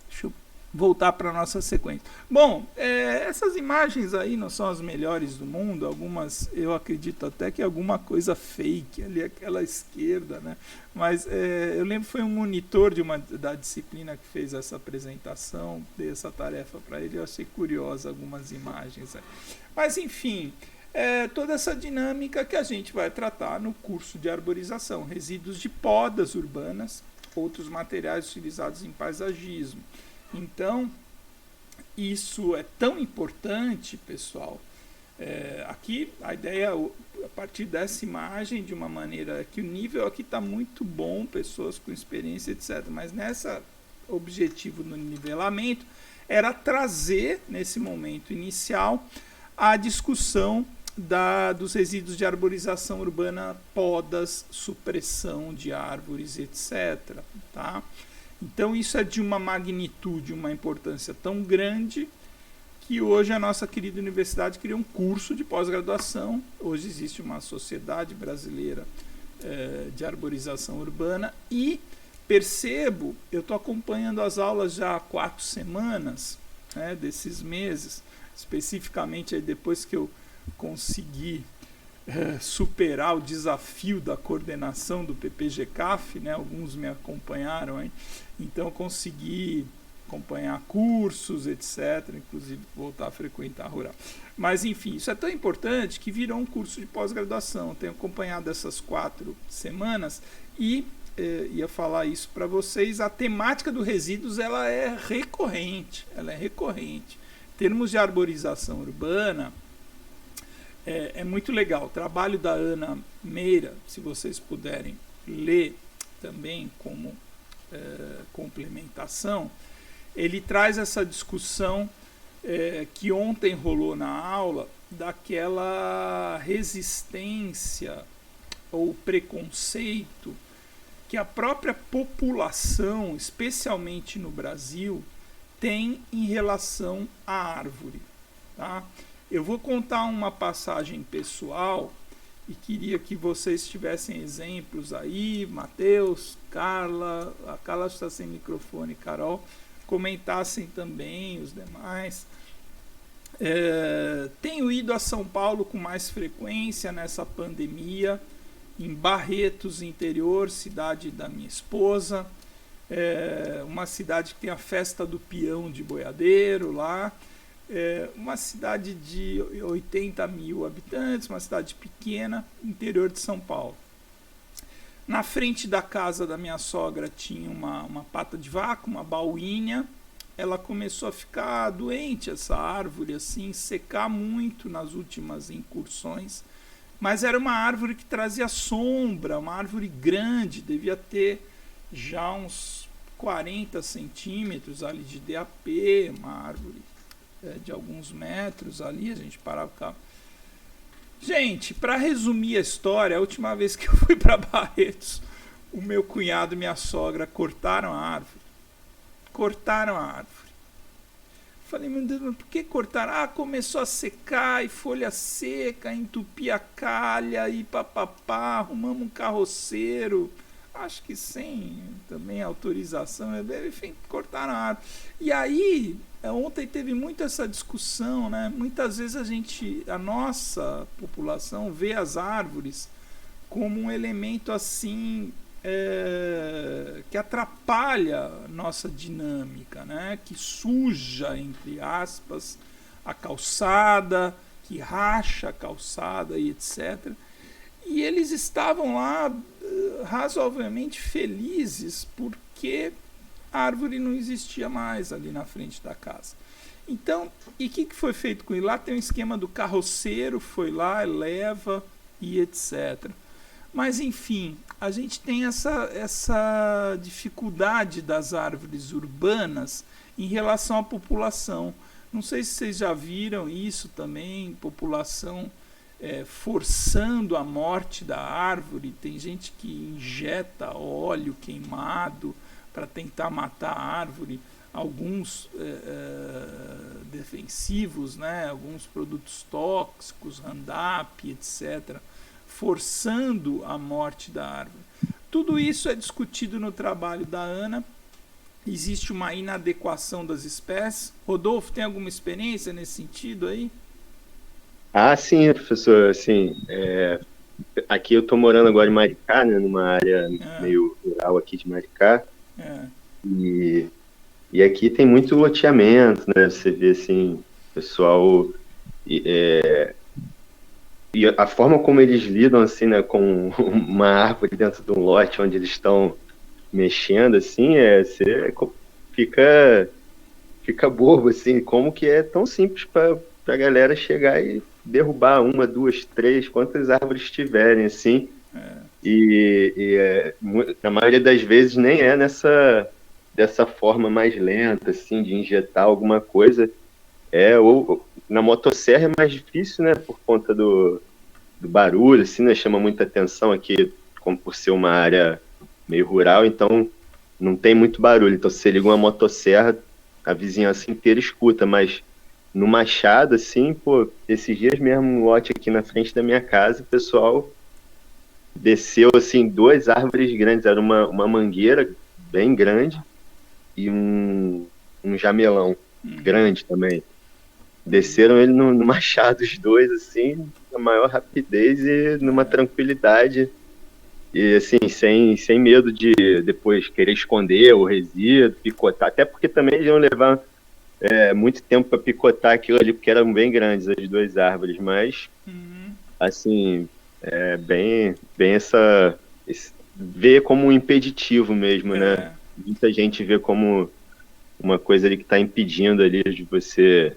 Deixa eu voltar para a nossa sequência. Bom, essas imagens aí não são as melhores do mundo, algumas eu acredito até que alguma coisa fake, ali aquela esquerda, né? Mas eu lembro que foi um monitor da disciplina que fez essa apresentação, dei essa tarefa para ele, eu achei curiosa algumas imagens. Mas enfim, toda essa dinâmica que a gente vai tratar no curso de arborização, resíduos de podas urbanas, outros materiais utilizados em paisagismo. Então, isso é tão importante, pessoal. Aqui, a ideia, a partir dessa imagem, de uma maneira que o nível aqui está muito bom, pessoas com experiência, etc. Mas nessa objetivo no nivelamento, era trazer, nesse momento inicial, a discussão dos resíduos de arborização urbana, podas, supressão de árvores, etc. Tá? Então isso é de uma magnitude, uma importância tão grande que hoje a nossa querida universidade criou um curso de pós-graduação. Hoje existe uma sociedade brasileira de arborização urbana e percebo, eu estou acompanhando as aulas já há 4 semanas, né, desses meses, especificamente aí depois que eu consegui superar o desafio da coordenação do PPG-CAF, né, alguns me acompanharam, hein, então eu consegui acompanhar cursos, etc., inclusive voltar a frequentar a rural. Mas, enfim, isso é tão importante que virou um curso de pós-graduação. Tenho acompanhado essas 4 semanas e ia falar isso para vocês. A temática do resíduos ela é recorrente. Em termos de arborização urbana, é muito legal. O trabalho da Ana Meira, se vocês puderem ler também como complementação, ele traz essa discussão que ontem rolou na aula, daquela resistência ou preconceito que a própria população, especialmente no Brasil, tem em relação à árvore. Tá? Eu vou contar uma passagem pessoal e queria que vocês tivessem exemplos aí, Matheus, Carla, a Carla está sem microfone, Carol, comentassem também os demais. Tenho ido a São Paulo com mais frequência nessa pandemia, em Barretos, interior, cidade da minha esposa, uma cidade que tem a festa do peão de boiadeiro lá, uma cidade de 80 mil habitantes, uma cidade pequena, interior de São Paulo. Na frente da casa da minha sogra tinha uma pata de vaca, uma bauínia. Ela começou a ficar doente, essa árvore, assim, secar muito nas últimas incursões. Mas era uma árvore que trazia sombra, uma árvore grande, devia ter já uns 40 centímetros ali de DAP, uma árvore de alguns metros ali, a gente parava o carro. Gente, para resumir a história, a última vez que eu fui para Barretos, o meu cunhado e minha sogra cortaram a árvore. Falei, meu Deus, por que cortaram? Começou a secar, e folha seca, entupia a calha, e papapá, arrumamos um carroceiro, acho que sem também autorização, enfim, cortaram a árvore. E aí, ontem teve muito essa discussão, né? Muitas vezes a nossa população vê as árvores como um elemento assim que atrapalha a nossa dinâmica, né? Que suja, entre aspas, a calçada, que racha a calçada e etc. E eles estavam lá razoavelmente felizes porque a árvore não existia mais ali na frente da casa. Então, e o que foi feito com ele? Lá tem um esquema do carroceiro, foi lá, leva e etc. Mas, enfim, a gente tem essa dificuldade das árvores urbanas em relação à população. Não sei se vocês já viram isso também, população forçando a morte da árvore. Tem gente que injeta óleo queimado para tentar matar a árvore, alguns defensivos, né? Alguns produtos tóxicos, Roundup, etc., forçando a morte da árvore. Tudo isso é discutido no trabalho da Ana. Existe uma inadequação das espécies. Rodolfo, tem alguma experiência nesse sentido aí? Sim, professor. Assim, aqui eu estou morando agora em Maricá, né, numa área meio rural aqui de Maricá. E aqui tem muito loteamento, né? Você vê assim, pessoal, e a forma como eles lidam assim, né, com uma árvore dentro de um lote onde eles estão mexendo, assim, você fica bobo, assim, como que é tão simples para a galera chegar e derrubar 1, 2, 3, quantas árvores tiverem, assim. Na maioria das vezes nem é dessa forma mais lenta, assim, de injetar alguma coisa. Ou na motosserra é mais difícil, né, por conta do barulho, assim, né, chama muita atenção aqui, como por ser uma área meio rural, então não tem muito barulho. Então, se você liga uma motosserra, a vizinhança inteira escuta, mas no Machado, assim, pô, esses dias mesmo, um lote aqui na frente da minha casa, o pessoal desceu, assim, 2 árvores grandes, era uma mangueira bem grande e um jamelão grande também. Desceram ele no Machado, os dois, assim, na maior rapidez e numa tranquilidade. E, assim, sem medo de depois querer esconder o resíduo, picotar. Até porque também eles iam levar muito tempo para picotar aquilo ali, porque eram bem grandes as 2 árvores. Mas, assim, bem vê como um impeditivo mesmo, né? Muita gente vê como uma coisa ali que está impedindo ali de você,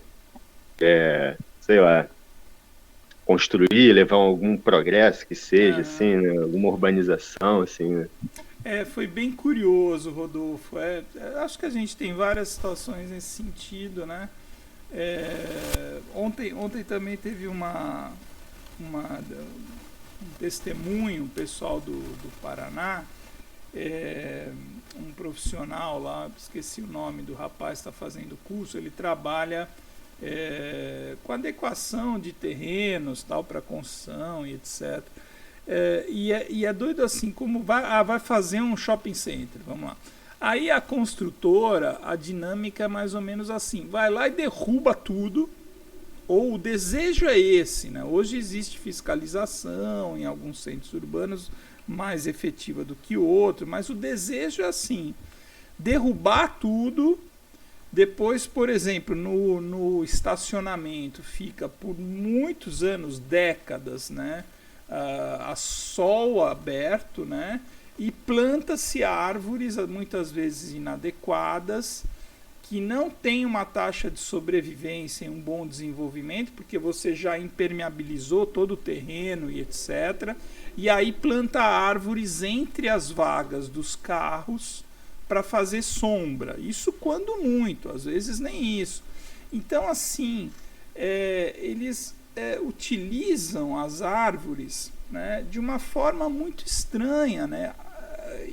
sei lá, construir, levar algum progresso que seja, assim, né? Alguma urbanização, assim, né? Foi bem curioso, Rodolfo. Acho que a gente tem várias situações nesse sentido, né? Ontem também teve um testemunho, pessoal do Paraná, um profissional lá, esqueci o nome do rapaz que está fazendo o curso, ele trabalha com adequação de terrenos, tal, para construção e etc. E é doido assim, como vai fazer um shopping center, vamos lá. Aí a construtora, a dinâmica é mais ou menos assim, vai lá e derruba tudo, ou o desejo é esse, né? Hoje existe fiscalização em alguns centros urbanos mais efetiva do que outro, mas o desejo é assim, derrubar tudo. Depois, por exemplo, no estacionamento fica por muitos anos, décadas, né, a sol aberto, né, e planta-se árvores, muitas vezes inadequadas, que não tem uma taxa de sobrevivência e um bom desenvolvimento, porque você já impermeabilizou todo o terreno e etc. E aí planta árvores entre as vagas dos carros, para fazer sombra. Isso quando muito, às vezes nem isso. Então, assim, eles utilizam as árvores, né, de uma forma muito estranha, né?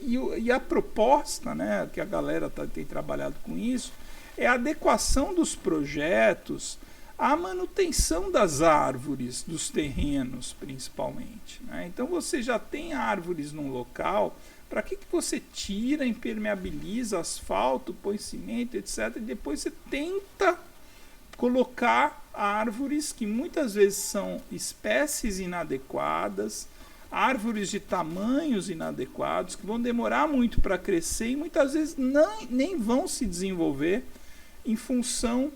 E a proposta, né, que a galera tem trabalhado com isso, é a adequação dos projetos à manutenção das árvores, dos terrenos, principalmente, né? Então, você já tem árvores num local. Para que você tira, impermeabiliza, asfalto, põe cimento, etc. E depois você tenta colocar árvores que muitas vezes são espécies inadequadas, árvores de tamanhos inadequados, que vão demorar muito para crescer e muitas vezes nem vão se desenvolver em função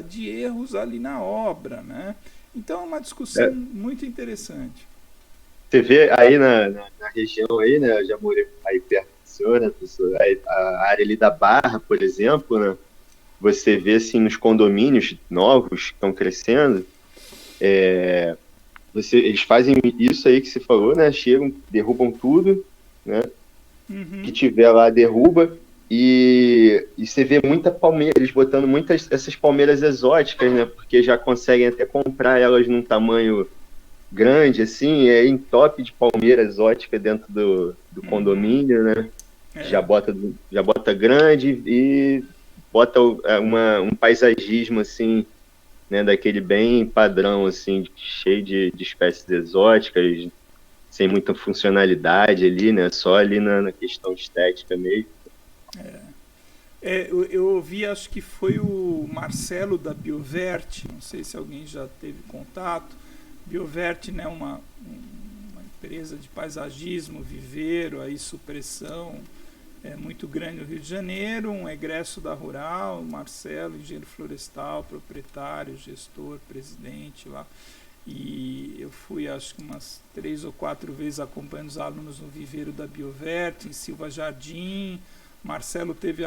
de erros ali na obra, né? Então é uma discussão muito interessante. Você vê aí na região aí, né? Eu já morei aí perto do senhor, né, professor? A área ali da Barra, por exemplo, né? Você vê assim nos condomínios novos que estão crescendo, eles fazem isso aí que você falou, né? Chegam, derrubam tudo, né? Que tiver lá, derruba. E você vê muita palmeira, eles botando muitas essas palmeiras exóticas, né? Porque já conseguem até comprar elas num tamanho grande, assim, em top de palmeira exótica dentro do condomínio, né? Já bota grande e bota um paisagismo, assim, né, daquele bem padrão, assim, cheio de espécies exóticas, sem muita funcionalidade ali, né? Só ali na questão estética mesmo. Eu ouvi, acho que foi o Marcelo da Biovert, não sei se alguém já teve contato. Biovert, né, uma empresa de paisagismo, viveiro, aí, supressão, muito grande no Rio de Janeiro, um egresso da Rural, Marcelo, engenheiro florestal, proprietário, gestor, presidente lá. E eu fui, acho que umas 3 ou 4 vezes acompanhando os alunos no viveiro da Biovert, em Silva Jardim. Marcelo teve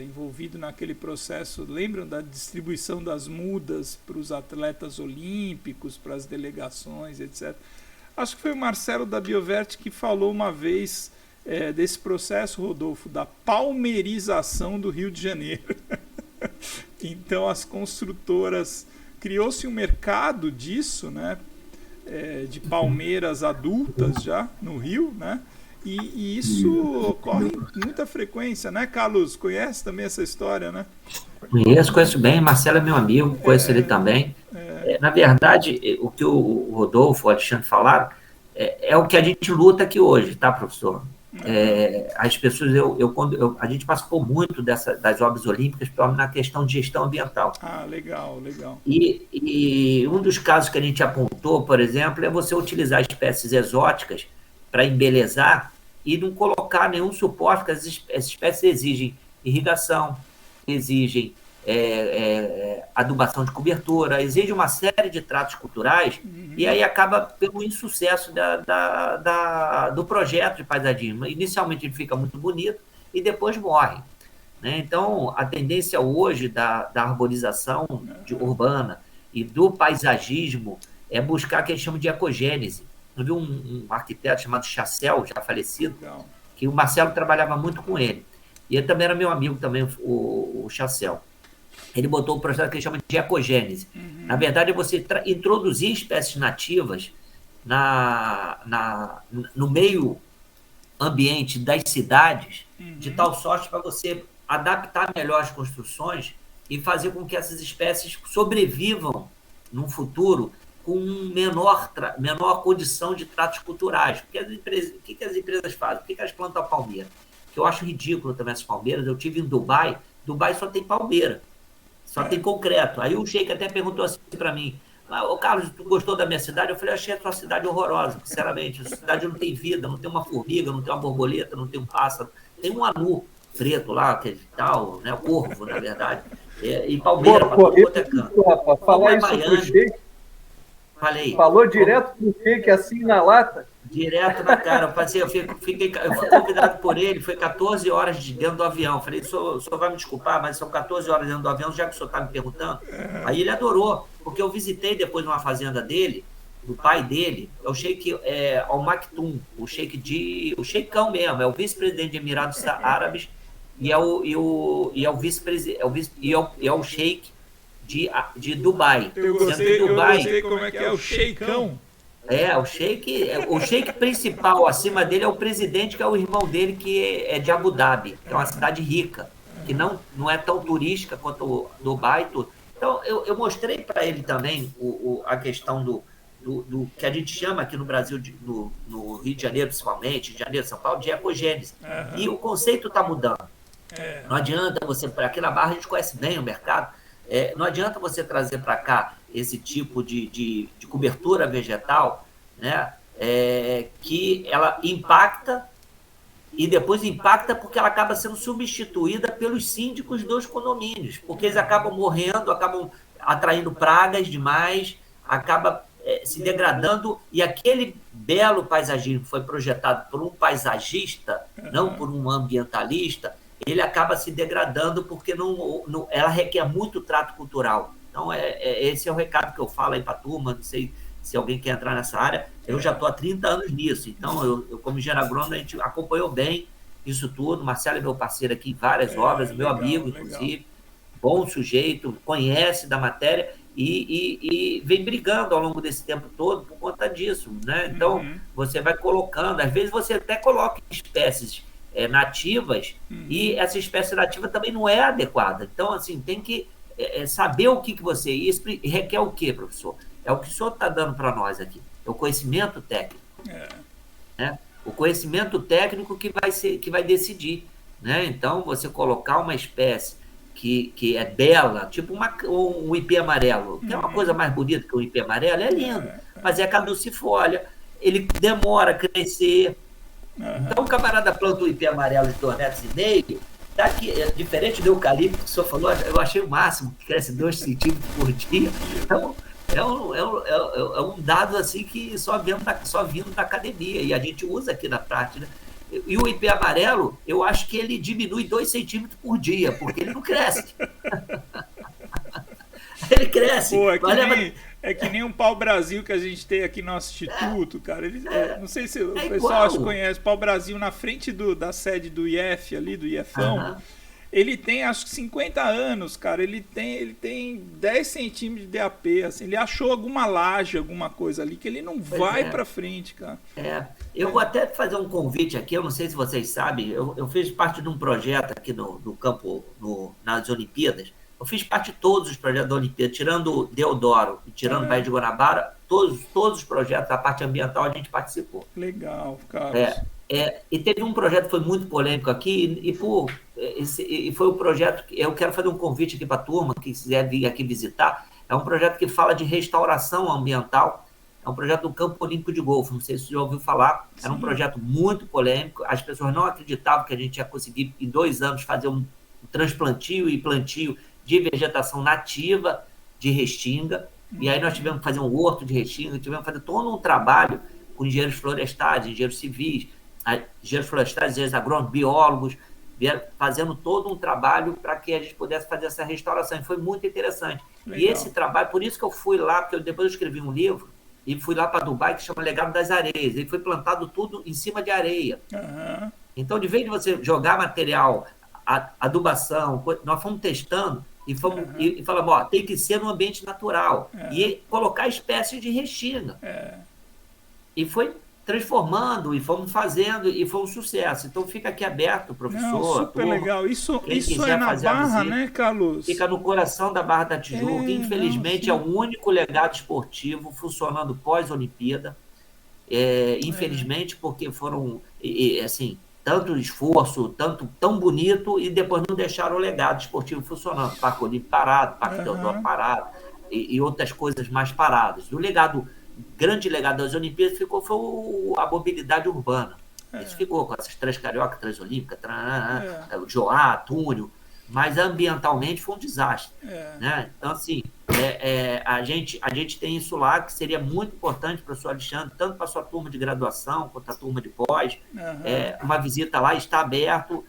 envolvido naquele processo, lembram da distribuição das mudas para os atletas olímpicos, para as delegações, etc. Acho que foi o Marcelo da Biovert que falou uma vez desse processo, Rodolfo, da palmeirização do Rio de Janeiro. Então as construtoras, criou-se um mercado disso, né, de palmeiras adultas já no Rio, né? E isso ocorre em muita frequência, né, Carlos? Conhece também essa história, né? Conheço bem. Marcelo é meu amigo, conheço ele também. Na verdade, o que o Rodolfo, o Alexandre falaram, é o que a gente luta aqui hoje, tá, professor? As pessoas, a gente participou muito das obras olímpicas na questão de gestão ambiental. Ah, legal. E um dos casos que a gente apontou, por exemplo, é você utilizar espécies exóticas para embelezar e não colocar nenhum suporte, porque as espécies exigem irrigação, exigem adubação de cobertura, exige uma série de tratos culturais, e aí acaba pelo insucesso do projeto de paisagismo. Inicialmente ele fica muito bonito e depois morre, né? Então, a tendência hoje da arborização urbana e do paisagismo é buscar o que eles chamam de ecogênese. Eu vi um arquiteto chamado Chassel, já falecido, que o Marcelo trabalhava muito com ele. E ele também era meu amigo, também, o Chassel. Ele botou um processo que ele chama de ecogênese. Na verdade, é você introduzir espécies nativas no meio ambiente das cidades, de tal sorte para você adaptar melhor as construções e fazer com que essas espécies sobrevivam num futuro com menor condição de tratos culturais. Porque o que as empresas fazem? Por que elas plantam palmeira? Que eu acho ridículo também essas palmeiras. Eu estive em Dubai só tem palmeira, só tem concreto. Aí o Sheik até perguntou assim para mim: ô Carlos, tu gostou da minha cidade? Eu falei: achei a tua cidade horrorosa, sinceramente. A cidade não tem vida, não tem uma formiga, não tem uma borboleta, não tem um pássaro, tem um anu preto lá, que é tal, né? Corvo, na verdade, e palmeira para todo quanto é canto. Falar isso pro Sheik. Falei. Falou direto pro Sheik, assim na lata? Direto na cara. Eu fui convidado por ele, foi 14 horas dentro do avião. Falei: o senhor vai me desculpar, mas são 14 horas dentro do avião, já que o senhor está me perguntando. Aí ele adorou, porque eu visitei depois uma fazenda dele, do pai dele, é o Sheik Al Maktoum, o Sheikão mesmo, é o vice-presidente de Emirados Árabes e é o vice-presidente, e é o Sheik de Dubai. Eu gostei como é que é o Sheikão. O sheik principal acima dele é o presidente, que é o irmão dele, que é de Abu Dhabi, que é uma cidade rica, que não é tão turística quanto o Dubai. Tudo. Então, eu mostrei para ele também a questão do que a gente chama aqui no Brasil, no Rio de Janeiro, principalmente, Rio de Janeiro, São Paulo, de ecogênese. E o conceito está mudando. Não adianta você, aqui na Barra a gente conhece bem o mercado, não adianta você trazer para cá esse tipo de cobertura vegetal, né, que ela impacta e depois impacta porque ela acaba sendo substituída pelos síndicos dos condomínios, porque eles acabam morrendo, acabam atraindo pragas demais, acaba se degradando, e aquele belo paisagismo que foi projetado por um paisagista, não por um ambientalista, ele acaba se degradando porque ela requer muito trato cultural. Então, esse é o recado que eu falo aí para a turma. Não sei se alguém quer entrar nessa área. Eu já estou há 30 anos nisso. Então, eu como engenheiro agrônomo, a gente acompanhou bem isso tudo. Marcelo é meu parceiro aqui em várias obras, meu amigo, inclusive. Bom sujeito, conhece da matéria e vem brigando ao longo desse tempo todo por conta disso, né? Então, você vai colocando. Às vezes, você até coloca espécies nativas e essa espécie nativa também não é adequada. Então, assim, tem que saber o que você... Isso requer o quê, professor? É o que o senhor está dando para nós aqui. É o conhecimento técnico. Né? O conhecimento técnico que vai decidir. Né? Então, você colocar uma espécie que é bela, tipo um ipê amarelo, que é uma coisa mais bonita que o ipê amarelo, é lindo, mas é caducifólia, ele demora a crescer. Então, o camarada planta o ipê amarelo de 2,5 metros, tá aqui, diferente do eucalipto que o senhor falou, eu achei o máximo, que cresce 2 centímetros por dia. Então, é um dado assim que só vindo da academia, e a gente usa aqui na prática. E o ipê amarelo, eu acho que ele diminui 2 centímetros por dia, porque ele não cresce. Ele cresce. Pô, é que nem um pau-brasil que a gente tem aqui no nosso instituto, cara. Não sei se o pessoal conhece. Pau-brasil na frente da sede do IF, ali, do IEFão. Ele tem acho que 50 anos, cara. Ele tem 10 centímetros de DAP. Assim, ele achou alguma laje, alguma coisa ali que ele não vai pra frente, cara. Eu vou até fazer um convite aqui. Eu não sei se vocês sabem. Eu fiz parte de um projeto aqui no campo, nas Olimpíadas. Eu fiz parte de todos os projetos da Olimpíada, tirando Deodoro e tirando Baía de Guanabara. Todos os projetos da parte ambiental a gente participou. Legal, Carlos. E teve um projeto que foi muito polêmico aqui, e foi o projeto que eu quero fazer um convite aqui para a turma, que quiser vir aqui visitar. É um projeto que fala de restauração ambiental, é um projeto do Campo Olímpico de Golfe, não sei se você já ouviu falar. Era um projeto muito polêmico, as pessoas não acreditavam que a gente ia conseguir, em 2 anos, fazer um transplantio e plantio de vegetação nativa de restinga, e aí nós tivemos que fazer um horto de restinga, tivemos que fazer todo um trabalho com engenheiros florestais, engenheiros civis, engenheiros florestais, engenheiros agrônomos, biólogos, fazendo todo um trabalho para que a gente pudesse fazer essa restauração. E foi muito interessante. Legal. E esse trabalho, por isso que eu fui lá, porque depois eu escrevi um livro, e fui lá para Dubai, que chama Legado das Areias. E foi plantado tudo em cima de areia. Uhum. Então, de vez de você jogar material, adubação, nós fomos testando e falamos, ó, tem que ser no ambiente natural. E colocar espécies de restinga. E foi transformando, e fomos fazendo, e foi um sucesso. Então fica aqui aberto, professor. Não, super legal. Isso é na Barra, né, Carlos? Fica no coração da Barra da Tijuca. Infelizmente é o único legado esportivo funcionando pós-Olimpíada. Infelizmente, porque foram, assim, tanto esforço, tão bonito, e depois não deixaram o legado esportivo funcionando. Parque Olímpico parado, Parque Teodoro parado, e outras coisas mais paradas. O grande legado das Olimpíadas foi a mobilidade urbana. Isso ficou com essas três cariocas, transolímpicas, o Joá, Túnel, mas ambientalmente foi um desastre. Né? Então, assim, a gente tem isso lá, que seria muito importante, professor Alexandre, tanto para a sua turma de graduação quanto a turma de pós. Uma visita lá está aberto.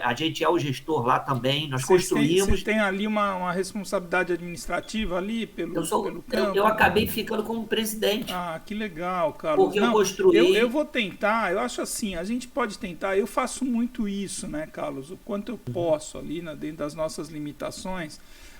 A gente é o gestor lá também, nós construímos... Você tem ali uma responsabilidade administrativa ali pelo campo? Eu acabei ficando como presidente. Ah, que legal, Carlos. Porque eu construí... Eu vou tentar, eu acho assim, a gente pode tentar, eu faço muito isso, né, Carlos, o quanto eu posso ali, dentro das nossas limitações,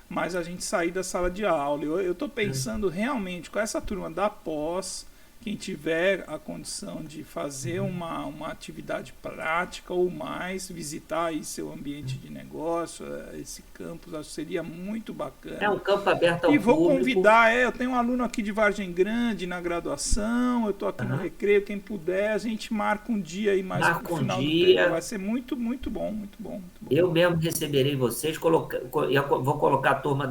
mas a gente sair da sala de aula. Eu estou pensando realmente com essa turma da pós, quem tiver a condição de fazer uma atividade prática ou mais, visitar aí seu ambiente de negócio, esse campus, acho que seria muito bacana. É um campo aberto ao público. E vou público. Convidar, eu tenho um aluno aqui de Vargem Grande na graduação, eu estou aqui no Recreio, quem puder, a gente marca um dia aí mais no final do tempo. Vai ser muito, muito bom, muito bom. Muito bom. Eu mesmo receberei vocês, vou colocar a turma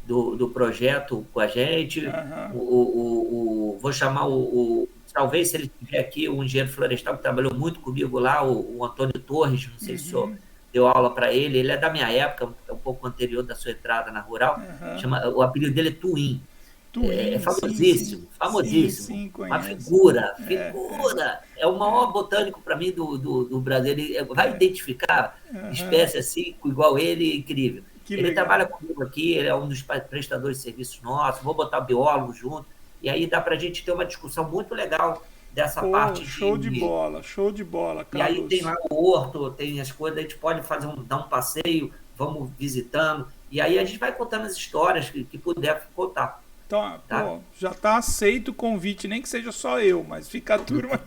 do projeto com a gente, vou chamar talvez se ele tiver aqui, o engenheiro florestal que trabalhou muito comigo lá, o Antônio Torres, não sei se o senhor deu aula para ele é da minha época, é um pouco anterior da sua entrada na Rural, o apelido dele é Twin. É famosíssimo, famosíssimo. Sim, uma figura, é o maior botânico para mim do Brasil. Ele vai identificar espécie assim, igual ele, incrível. Ele trabalha comigo aqui, ele é um dos prestadores de serviços nossos, vou botar biólogo junto, e aí dá para a gente ter uma discussão muito legal dessa parte. Show de bola, Carlos. E aí tem lá o horto, tem as coisas, a gente pode dar um passeio, vamos visitando, e aí a gente vai contando as histórias que puder contar. Então, já está aceito o convite, nem que seja só eu, mas fica a turma...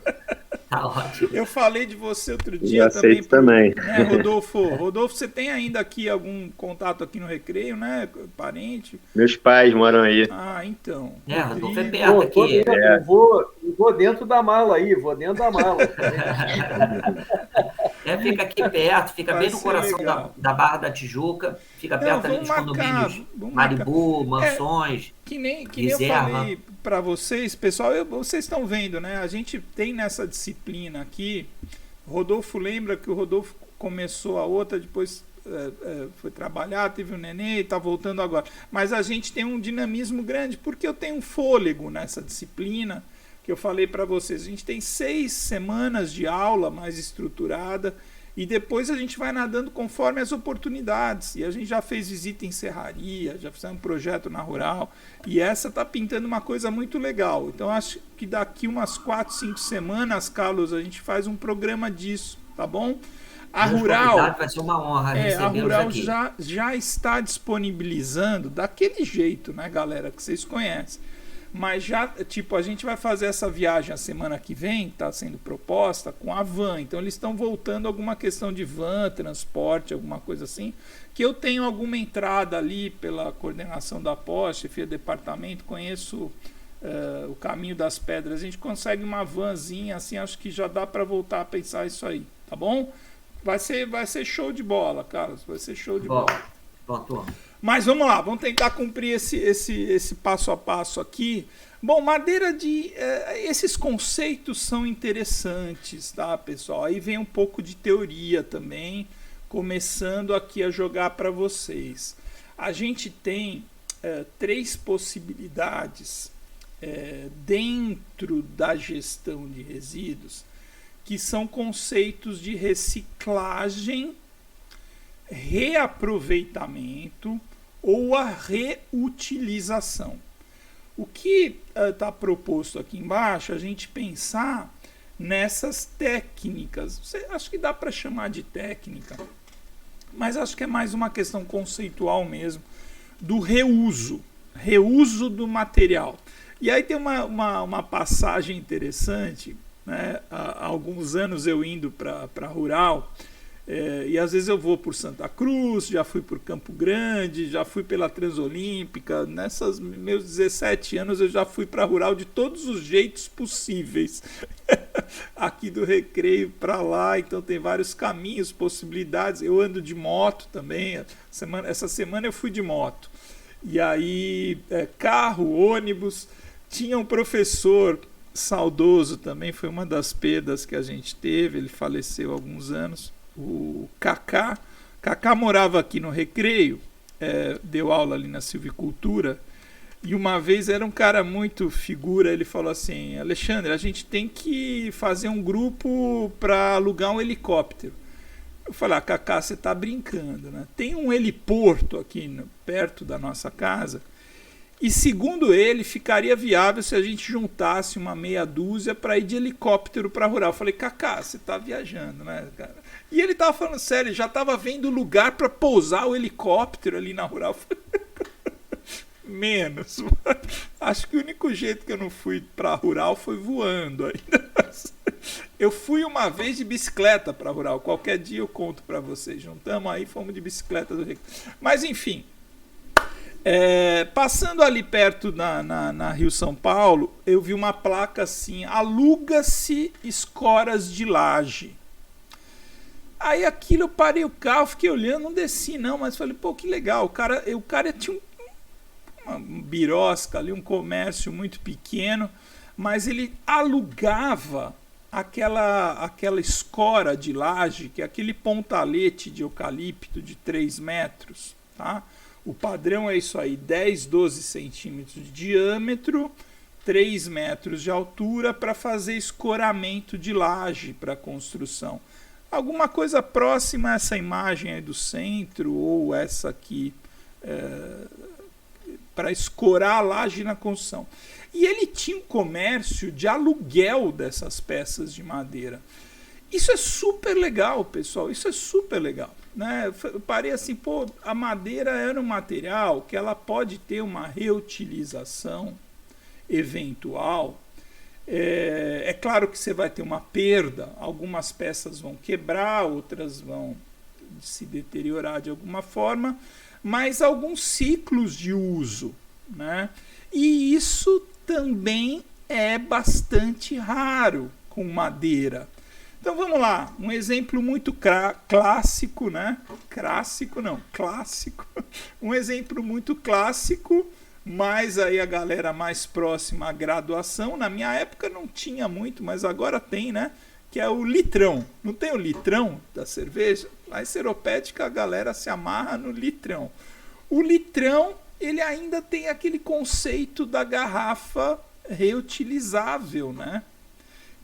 Tá ótimo. Eu falei de você outro dia também. Né, Rodolfo? Rodolfo, você tem ainda aqui algum contato aqui no Recreio, né? Parente? Meus pais moram aí. Ah, então. Rodolfo é perto aqui. Eu vou dentro da mala aí, Fica aqui perto, fica bem no coração da Barra da Tijuca, fica perto ali dos condomínios Maribu, Mansões, que nem eu falei para vocês, pessoal, vocês estão vendo, né? A gente tem nessa disciplina aqui, Rodolfo lembra que o Rodolfo começou a outra, depois foi trabalhar, teve um neném e está voltando agora. Mas a gente tem um dinamismo grande, porque eu tenho um fôlego nessa disciplina, que eu falei para vocês. A gente tem 6 semanas de aula mais estruturada, e depois a gente vai nadando conforme as oportunidades. E a gente já fez visita em serraria, já fizemos um projeto na Rural, e essa está pintando uma coisa muito legal. Então acho que daqui umas 4, 5 semanas, Carlos, a gente faz um programa disso, tá bom? A Meus Rural, convidados, vai ser uma honra a recebê-los Rural aqui. já está disponibilizando daquele jeito, né, galera, que vocês conhecem. Mas já, tipo, a gente vai fazer essa viagem a semana que vem, está sendo proposta, com a van. Então eles estão voltando a alguma questão de van, transporte, alguma coisa assim. Que eu tenho alguma entrada ali pela coordenação da pós, chefia de departamento, conheço o caminho das pedras. A gente consegue uma vanzinha, assim, acho que já dá para voltar a pensar isso aí, tá bom? Vai ser show de bola, Carlos, vai ser show de bola. Bom, turma. Mas vamos lá, vamos tentar cumprir esse passo a passo aqui. Bom, madeira de... esses conceitos são interessantes, tá, pessoal? Aí vem um pouco de teoria também, começando aqui a jogar para vocês. A gente tem 3 possibilidades dentro da gestão de resíduos, que são conceitos de reciclagem, reaproveitamento ou a reutilização. O que está proposto aqui embaixo, a gente pensar nessas técnicas. Acho que dá para chamar de técnica, mas acho que é mais uma questão conceitual mesmo, do reuso do material. E aí tem uma passagem interessante, né? Há alguns anos eu indo para Rural, e às vezes eu vou por Santa Cruz, já fui por Campo Grande, já fui pela Transolímpica. Nessas meus 17 anos eu já fui para Rural de todos os jeitos possíveis. Aqui do Recreio para lá, então tem vários caminhos, possibilidades. Eu ando de moto também, essa semana eu fui de moto. E aí, carro, ônibus. Tinha um professor saudoso também, foi uma das perdas que a gente teve, ele faleceu há alguns anos, o Cacá. Cacá morava aqui no Recreio, deu aula ali na silvicultura, e uma vez era um cara muito figura, ele falou assim: Alexandre, a gente tem que fazer um grupo para alugar um helicóptero. Eu falei: Cacá, você está brincando, né? Tem um heliporto aqui perto da nossa casa, e segundo ele, ficaria viável se a gente juntasse uma meia dúzia para ir de helicóptero para Rural. Eu falei: Cacá, você está viajando, né, cara? E ele estava falando sério, ele já estava vendo lugar para pousar o helicóptero ali na Rural. Eu falei: menos. Acho que o único jeito que eu não fui para Rural foi voando ainda. Eu fui uma vez de bicicleta para Rural. Qualquer dia eu conto para vocês. Juntamos aí, fomos de bicicleta do Recreio. Mas enfim, passando ali perto na Rio São Paulo, eu vi uma placa assim: aluga-se escoras de laje. Aí aquilo, eu parei o carro, fiquei olhando, não desci não, mas falei: pô, que legal. O cara tinha uma birosca ali, um comércio muito pequeno, mas ele alugava aquela escora de laje, que é aquele pontalete de eucalipto de 3 metros, tá? O padrão é isso aí, 10, 12 centímetros de diâmetro, 3 metros de altura, para fazer escoramento de laje para construção. Alguma coisa próxima a essa imagem aí do centro, ou essa aqui, para escorar a laje na construção. E ele tinha um comércio de aluguel dessas peças de madeira. Isso é super legal, pessoal, isso é super legal, né? Eu parei assim, pô, a madeira era um material que ela pode ter uma reutilização eventual. É claro que você vai ter uma perda, algumas peças vão quebrar, outras vão se deteriorar de alguma forma, mas alguns ciclos de uso, né? E isso também é bastante raro com madeira. Então vamos lá, um exemplo muito clássico, né? Clássico. Um exemplo muito clássico, mas aí a galera mais próxima à graduação, na minha época não tinha muito, mas agora tem, né? Que é o litrão. Não tem o litrão da cerveja? Lá em Seropédica a galera se amarra no litrão. O litrão, ele ainda tem aquele conceito da garrafa reutilizável, né?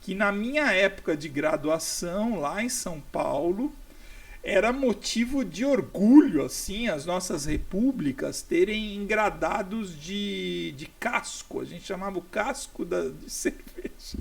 Que na minha época de graduação, lá em São Paulo, era motivo de orgulho, assim, as nossas repúblicas terem engradados de casco. A gente chamava o casco de cerveja.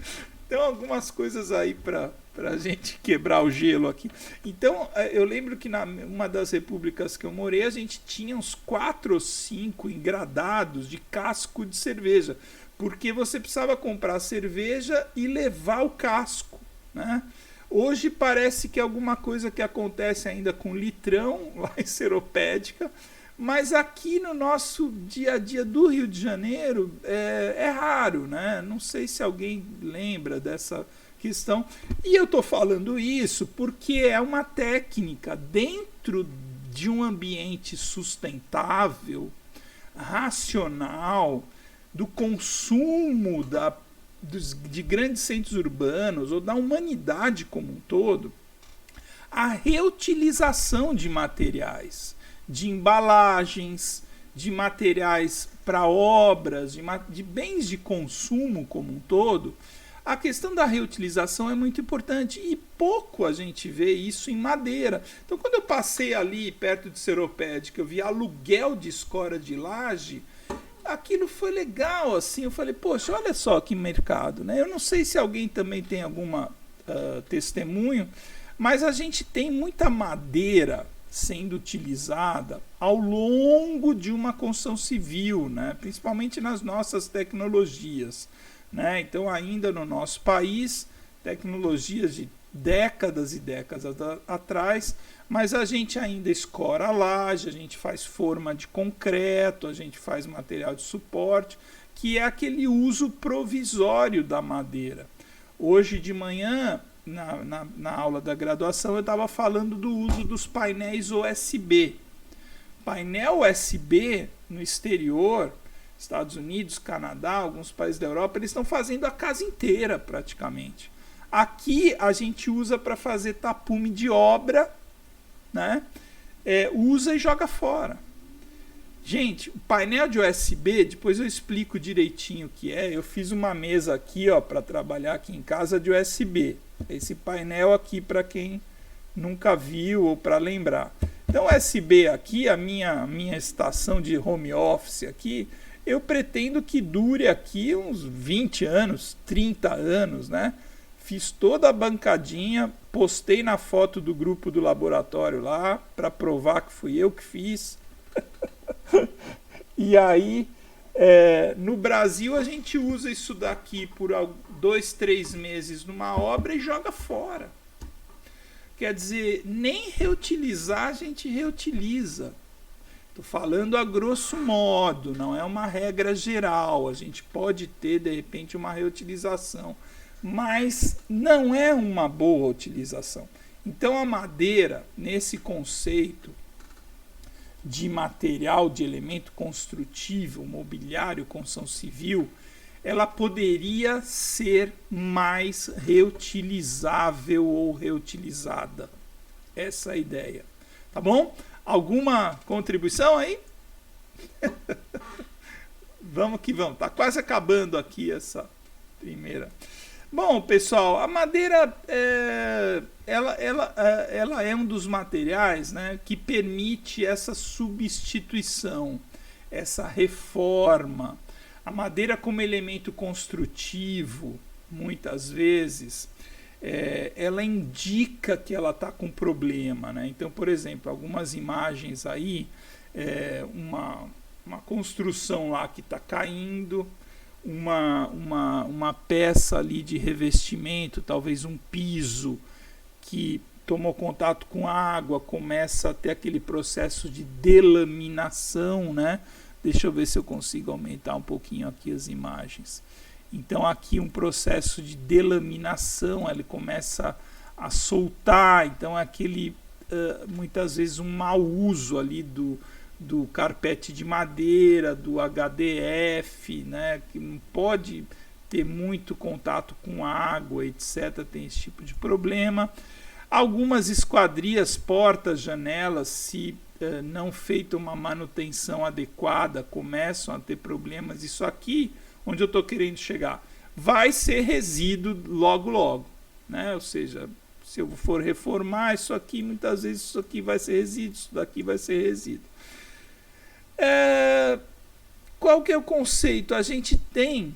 Então, algumas coisas aí para a gente quebrar o gelo aqui. Então, eu lembro que uma das repúblicas que eu morei, a gente tinha uns 4 ou 5 engradados de casco de cerveja, porque você precisava comprar cerveja e levar o casco, né? Hoje parece que é alguma coisa que acontece ainda com litrão, lá em Seropédica, mas aqui no nosso dia a dia do Rio de Janeiro é raro, né? Não sei se alguém lembra dessa questão. E eu estou falando isso porque é uma técnica dentro de um ambiente sustentável, racional, do consumo de grandes centros urbanos ou da humanidade como um todo, a reutilização de materiais, de embalagens, de materiais para obras, de bens de consumo como um todo. A questão da reutilização é muito importante e pouco a gente vê isso em madeira. Então, quando eu passei ali perto de Seropédica, eu vi aluguel de escora de laje, aquilo foi legal, assim, eu falei, poxa, olha só que mercado, né? Eu não sei se alguém também tem alguma testemunho, mas a gente tem muita madeira sendo utilizada ao longo de uma construção civil, né? Principalmente nas nossas tecnologias, né? Então, ainda no nosso país, tecnologias de décadas e décadas atrás, mas a gente ainda escora a laje, a gente faz forma de concreto, a gente faz material de suporte, que é aquele uso provisório da madeira. Hoje de manhã, na aula da graduação, eu estava falando do uso dos painéis USB. Painel USB no exterior, Estados Unidos, Canadá, alguns países da Europa, eles estão fazendo a casa inteira praticamente. Aqui a gente usa para fazer tapume de obra, né? Usa e joga fora. Gente, o painel de USB, depois eu explico direitinho o que é. Eu fiz uma mesa aqui, ó, para trabalhar aqui em casa de USB. Esse painel aqui, para quem nunca viu ou para lembrar. Então, USB aqui, a minha estação de home office aqui, eu pretendo que dure aqui uns 20 anos, 30 anos, né? Fiz toda a bancadinha, postei na foto do grupo do laboratório lá, para provar que fui eu que fiz. E aí, no Brasil, a gente usa isso daqui por 2, 3 meses numa obra e joga fora. Quer dizer, nem reutilizar a gente reutiliza. Estou falando a grosso modo, não é uma regra geral. A gente pode ter, de repente, uma reutilização, mas não é uma boa utilização. Então, a madeira, nesse conceito de material, de elemento construtivo, mobiliário, construção civil, ela poderia ser mais reutilizável ou reutilizada. Essa é a ideia. Tá bom? Alguma contribuição aí? Vamos que vamos. Tá quase acabando aqui essa primeira. Bom, pessoal, a madeira ela é um dos materiais, né, que permite essa substituição, essa reforma. A madeira como elemento construtivo, muitas vezes, ela indica que ela está com problema, né? Então, por exemplo, algumas imagens aí, uma construção lá que está caindo, uma peça ali de revestimento, talvez um piso que tomou contato com água, começa a ter aquele processo de delaminação, né? Deixa eu ver se eu consigo aumentar um pouquinho aqui as imagens. Então aqui um processo de delaminação, ele começa a soltar, então é aquele, muitas vezes, um mau uso ali do carpete de madeira, do HDF, né, que não pode ter muito contato com água, etc. Tem esse tipo de problema. Algumas esquadrias, portas, janelas, se não feita uma manutenção adequada, começam a ter problemas. Isso aqui, onde eu estou querendo chegar, vai ser resíduo logo logo, né? Ou seja, se eu for reformar isso aqui, muitas vezes isso aqui vai ser resíduo, isso daqui vai ser resíduo. Qual que é o conceito? A gente tem...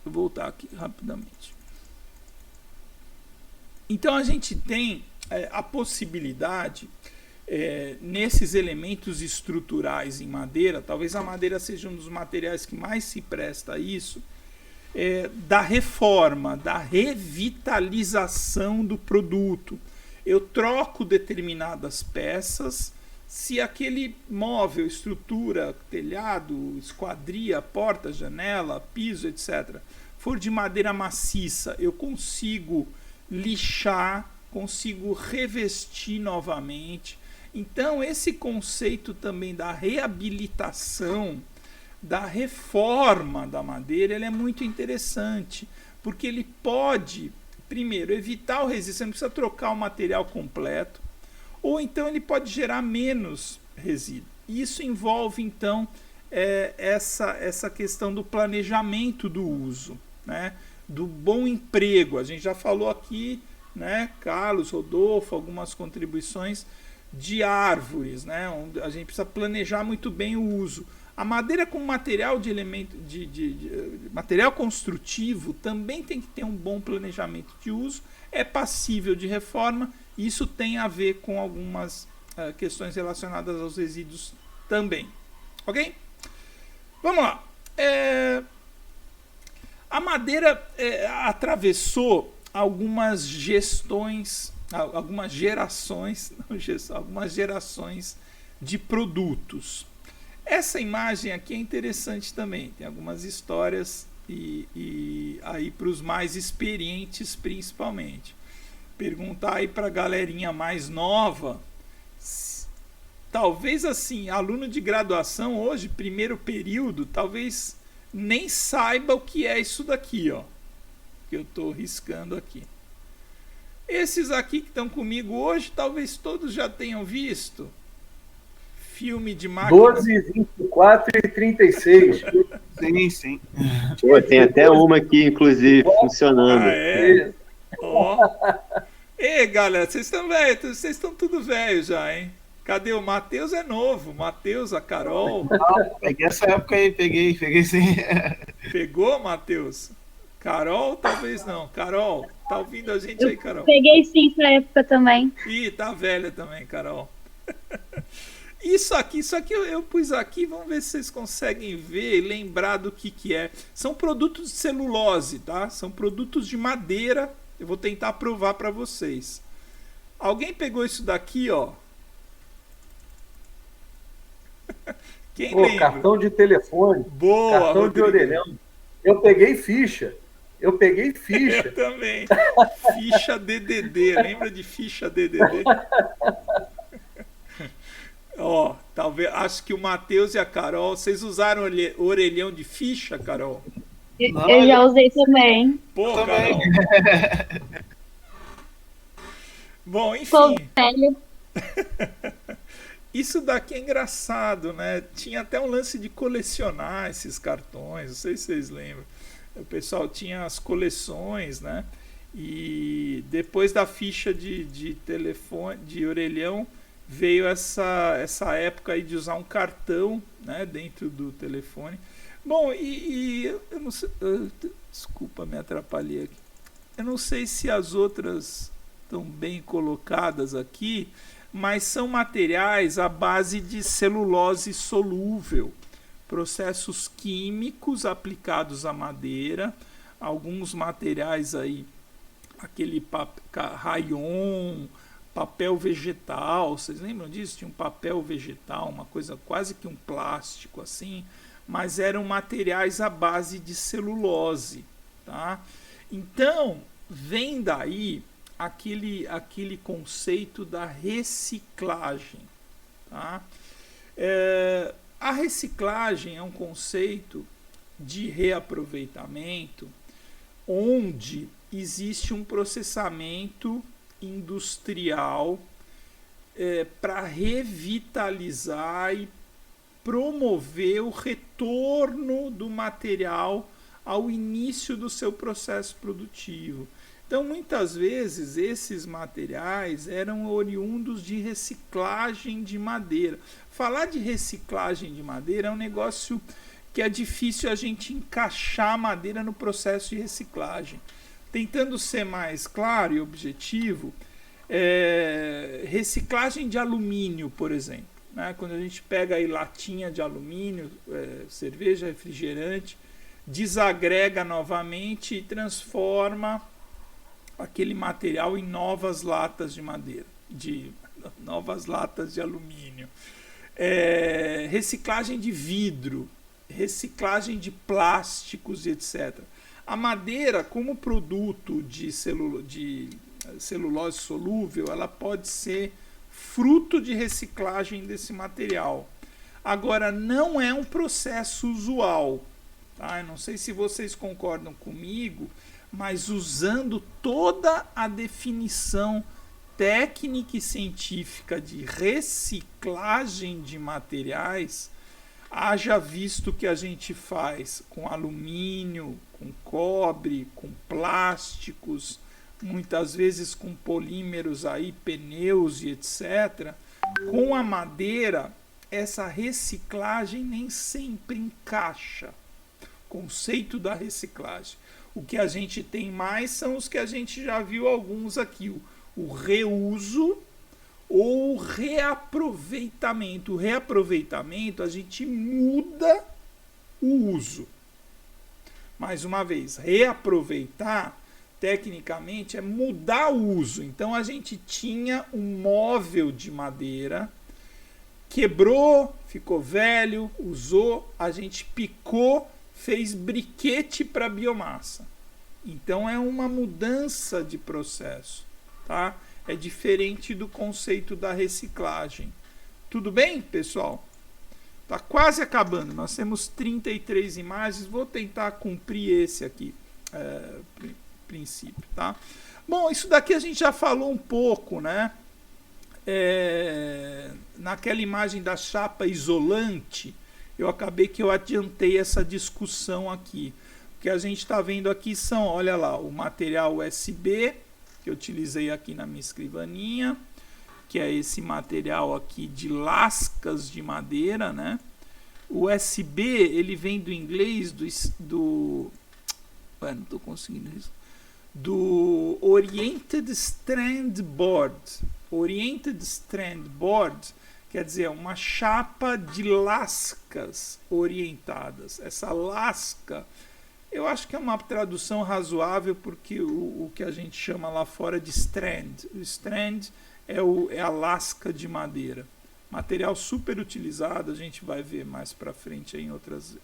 Vou voltar aqui rapidamente. Então a gente tem a possibilidade, nesses elementos estruturais em madeira, talvez a madeira seja um dos materiais que mais se presta a isso, da reforma, da revitalização do produto. Eu troco determinadas peças. Se aquele móvel, estrutura, telhado, esquadria, porta, janela, piso, etc., for de madeira maciça, eu consigo lixar, consigo revestir novamente. Então, esse conceito também da reabilitação, da reforma da madeira, ele é muito interessante, porque ele pode, primeiro, evitar o resíduo. Você não precisa trocar o material completo, ou então ele pode gerar menos resíduo. Isso envolve, então, essa questão do planejamento do uso, né? Do bom emprego. A gente já falou aqui, né, Carlos, Rodolfo, algumas contribuições de árvores, né, onde a gente precisa planejar muito bem o uso. A madeira como material de elemento material construtivo também tem que ter um bom planejamento de uso, é passível de reforma, e isso tem a ver com algumas questões relacionadas aos resíduos também. Ok? Vamos lá. A madeira atravessou algumas gerações de produtos. Essa imagem aqui é interessante também, tem algumas histórias e aí para os mais experientes principalmente. Perguntar aí para a galerinha mais nova, talvez assim, aluno de graduação hoje, primeiro período, talvez nem saiba o que é isso daqui, ó, que eu estou riscando aqui. Esses aqui que estão comigo hoje, talvez todos já tenham visto. Filme de máquina. 12, 24 e 36. Sim, sim. Pô, tem até uma aqui, inclusive, funcionando. Ah, é? Ó. Ei, galera, vocês estão velhos, vocês estão tudo velho já, hein? Cadê o Matheus? É novo. Matheus, a Carol. Peguei essa época aí, peguei sim. Pegou, Matheus? Carol, talvez não. Carol, tá ouvindo a gente aí, Carol? Peguei sim essa época também. Ih, tá velha também, Carol. Isso aqui eu pus aqui, vamos ver se vocês conseguem ver e lembrar do que é. São produtos de celulose, tá? São produtos de madeira. Eu vou tentar provar para vocês. Alguém pegou isso daqui, ó? Quem lembra? Cartão de telefone. Boa, cartão Rodrigo. de orelhão. Eu peguei ficha. Eu também. Ficha DDD. Lembra de ficha DDD? Ó, talvez, acho que o Matheus e a Carol, vocês usaram orelhão de ficha, Carol? Não, eu já usei também. Pô, Carol. Bom, enfim. Pô, velho. Isso daqui é engraçado, né? Tinha até um lance de colecionar esses cartões, não sei se vocês lembram. O pessoal tinha as coleções, né? E depois da ficha de telefone, de orelhão, veio essa época aí de usar um cartão, né, dentro do telefone. Bom, e eu não sei, desculpa, me atrapalhei aqui. Eu não sei se as outras estão bem colocadas aqui, mas são materiais à base de celulose solúvel, processos químicos aplicados à madeira, alguns materiais aí, aquele rayon, papel vegetal, vocês lembram disso? Tinha um papel vegetal, uma coisa quase que um plástico assim, mas eram materiais à base de celulose, tá? Então, vem daí aquele conceito da reciclagem, tá? A reciclagem é um conceito de reaproveitamento onde existe um processamento industrial para revitalizar e promover o retorno do material ao início do seu processo produtivo. Então, muitas vezes, esses materiais eram oriundos de reciclagem de madeira. Falar de reciclagem de madeira é um negócio que é difícil a gente encaixar a madeira no processo de reciclagem. tentando ser mais claro e objetivo, reciclagem de alumínio, por exemplo, né? Quando a gente pega aí latinha de alumínio, cerveja, refrigerante, desagrega novamente e transforma aquele material em novas latas de madeira, novas latas de alumínio. Reciclagem de vidro, reciclagem de plásticos, etc. A madeira, como produto de celulose solúvel, ela pode ser fruto de reciclagem desse material. Agora, não é um processo usual. Tá? Eu não sei se vocês concordam comigo, mas usando toda a definição técnica e científica de reciclagem de materiais, haja visto que a gente faz com alumínio, com cobre, com plásticos, muitas vezes com polímeros aí, pneus e etc. Com a madeira, essa reciclagem nem sempre encaixa. O conceito da reciclagem. O que a gente tem mais são os que a gente já viu alguns aqui, o reuso ou o reaproveitamento. O reaproveitamento, a gente muda o uso. Mais uma vez, reaproveitar, tecnicamente, é mudar o uso. Então, a gente tinha um móvel de madeira, quebrou, ficou velho, usou, a gente picou, fez briquete para biomassa. Então, é uma mudança de processo, tá? É diferente do conceito da reciclagem. Tudo bem, pessoal? Está quase acabando. Nós temos 33 imagens. Vou tentar cumprir esse aqui, princípio, tá? Bom, isso daqui a gente já falou um pouco, né? Naquela imagem da chapa isolante, eu acabei que eu adiantei essa discussão aqui. O que a gente está vendo aqui são, olha lá, o material USB que eu utilizei aqui na minha escrivaninha, que é esse material aqui de lascas de madeira, né? O USB, ele vem do inglês não estou conseguindo isso. Do Oriented Strand Board. Oriented Strand Board quer dizer uma chapa de lascas orientadas. Essa lasca, eu acho que é uma tradução razoável, porque o que a gente chama lá fora de strand. O strand é a lasca de madeira. Material super utilizado, a gente vai ver mais para frente em outras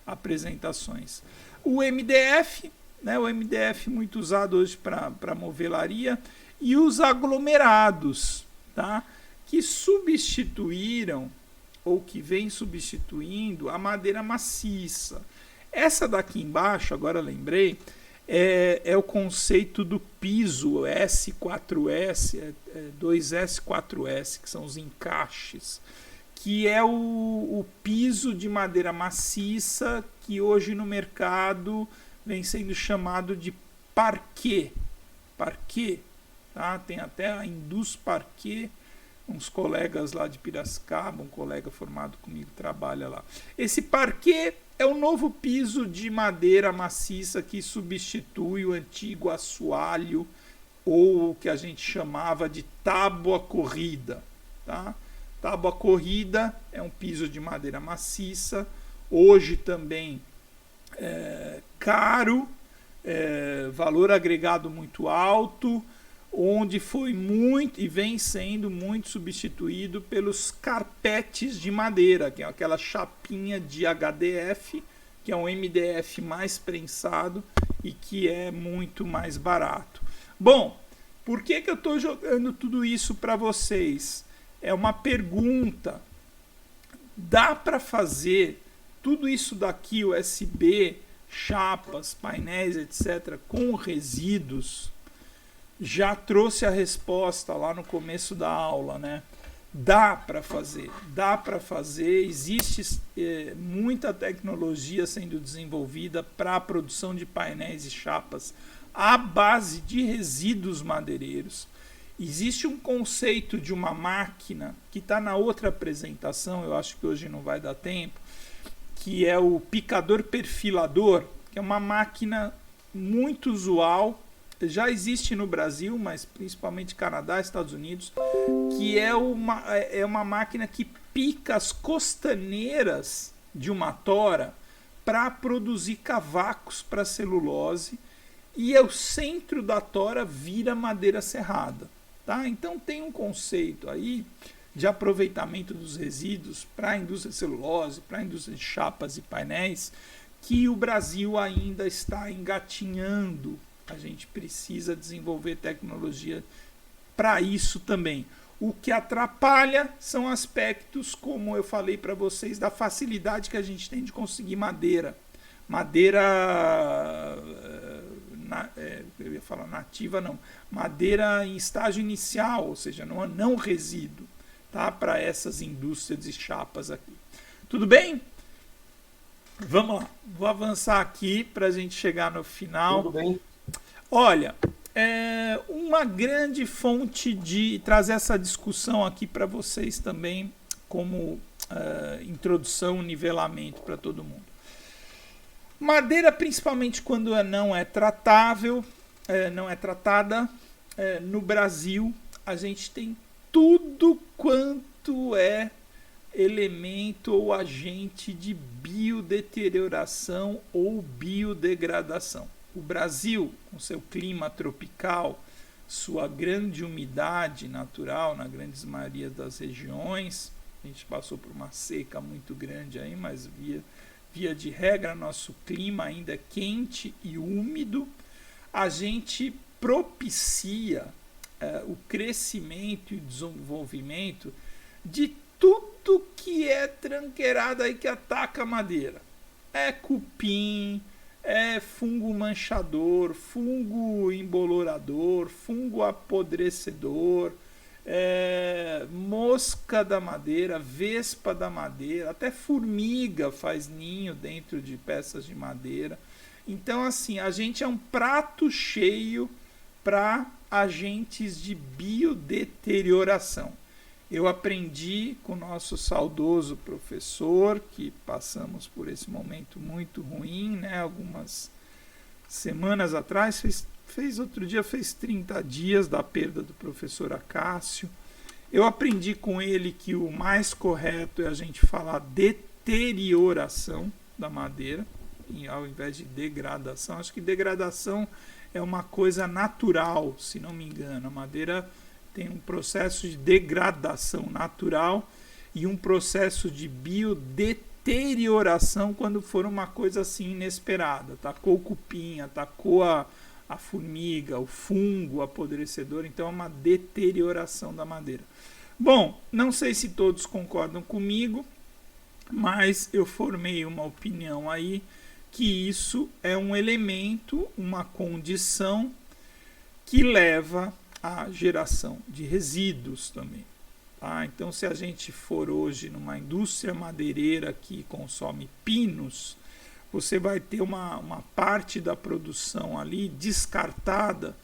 apresentações. O MDF, né, o MDF muito usado hoje para movelaria, e os aglomerados, tá, que substituíram ou que vem substituindo a madeira maciça. Essa daqui embaixo, agora lembrei, é o conceito do piso S4S, 2S, 4S, que são os encaixes, que é o piso de madeira maciça que hoje no mercado vem sendo chamado de parquet. Parquet, tá? Tem até a Indus Parquet, uns colegas lá de Piracicaba, um colega formado comigo trabalha lá. Esse parquet é o novo piso de madeira maciça que substitui o antigo assoalho, ou o que a gente chamava de tábua corrida, tá? Tábua corrida é um piso de madeira maciça, hoje também caro, valor agregado muito alto, onde foi muito e vem sendo muito substituído pelos carpetes de madeira, que é aquela chapinha de HDF, que é um MDF mais prensado e que é muito mais barato. Bom, por que eu estou jogando tudo isso para vocês? É uma pergunta. Dá para fazer tudo isso daqui, USB, chapas, painéis, etc., com resíduos? Já trouxe a resposta lá no começo da aula, né? Dá para fazer, existe muita tecnologia sendo desenvolvida para a produção de painéis e chapas à base de resíduos madeireiros. Existe um conceito de uma máquina que está na outra apresentação, eu acho que hoje não vai dar tempo, que é o picador perfilador, que é uma máquina muito usual, já existe no Brasil, mas principalmente Canadá, Estados Unidos, que é uma máquina que pica as costaneiras de uma tora para produzir cavacos para celulose, e o centro da tora vira madeira serrada. Tá? Então tem um conceito aí de aproveitamento dos resíduos para a indústria de celulose, para a indústria de chapas e painéis, que o Brasil ainda está engatinhando. A gente precisa desenvolver tecnologia para isso também. O que atrapalha são aspectos, como eu falei para vocês, da facilidade que a gente tem de conseguir madeira. Madeira, eu ia falar nativa, não. Madeira em estágio inicial, ou seja, não resíduo, tá? Para essas indústrias de chapas aqui. Tudo bem? Vamos lá. Vou avançar aqui para a gente chegar no final. Tudo bem. Olha, uma grande fonte de trazer essa discussão aqui para vocês também, como introdução, nivelamento para todo mundo. Madeira, principalmente quando não é tratável, não é tratada, no Brasil a gente tem tudo quanto é elemento ou agente de biodeterioração ou biodegradação. O Brasil, com seu clima tropical, sua grande umidade natural na grande maioria das regiões, a gente passou por uma seca muito grande aí, mas via de regra nosso clima ainda é quente e úmido, a gente propicia o crescimento e desenvolvimento de tudo que é tranqueirado aí que ataca a madeira. É cupim, é fungo manchador, fungo embolorador, fungo apodrecedor, mosca da madeira, vespa da madeira, até formiga faz ninho dentro de peças de madeira. Então, assim, a gente é um prato cheio para agentes de biodeterioração. Eu aprendi com o nosso saudoso professor, que passamos por esse momento muito ruim, né? Algumas semanas atrás, outro dia fez 30 dias da perda do professor Acácio. Eu aprendi com ele que o mais correto é a gente falar deterioração da madeira, ao invés de degradação. Acho que degradação é uma coisa natural, se não me engano. A madeira tem um processo de degradação natural e um processo de biodeterioração quando for uma coisa assim inesperada. Atacou o cupim, atacou a formiga, o fungo, o apodrecedor, então é uma deterioração da madeira. Bom, não sei se todos concordam comigo, mas eu formei uma opinião aí que isso é um elemento, uma condição que leva a geração de resíduos também. Tá? Então, se a gente for hoje numa indústria madeireira que consome pinos, você vai ter uma parte da produção ali descartada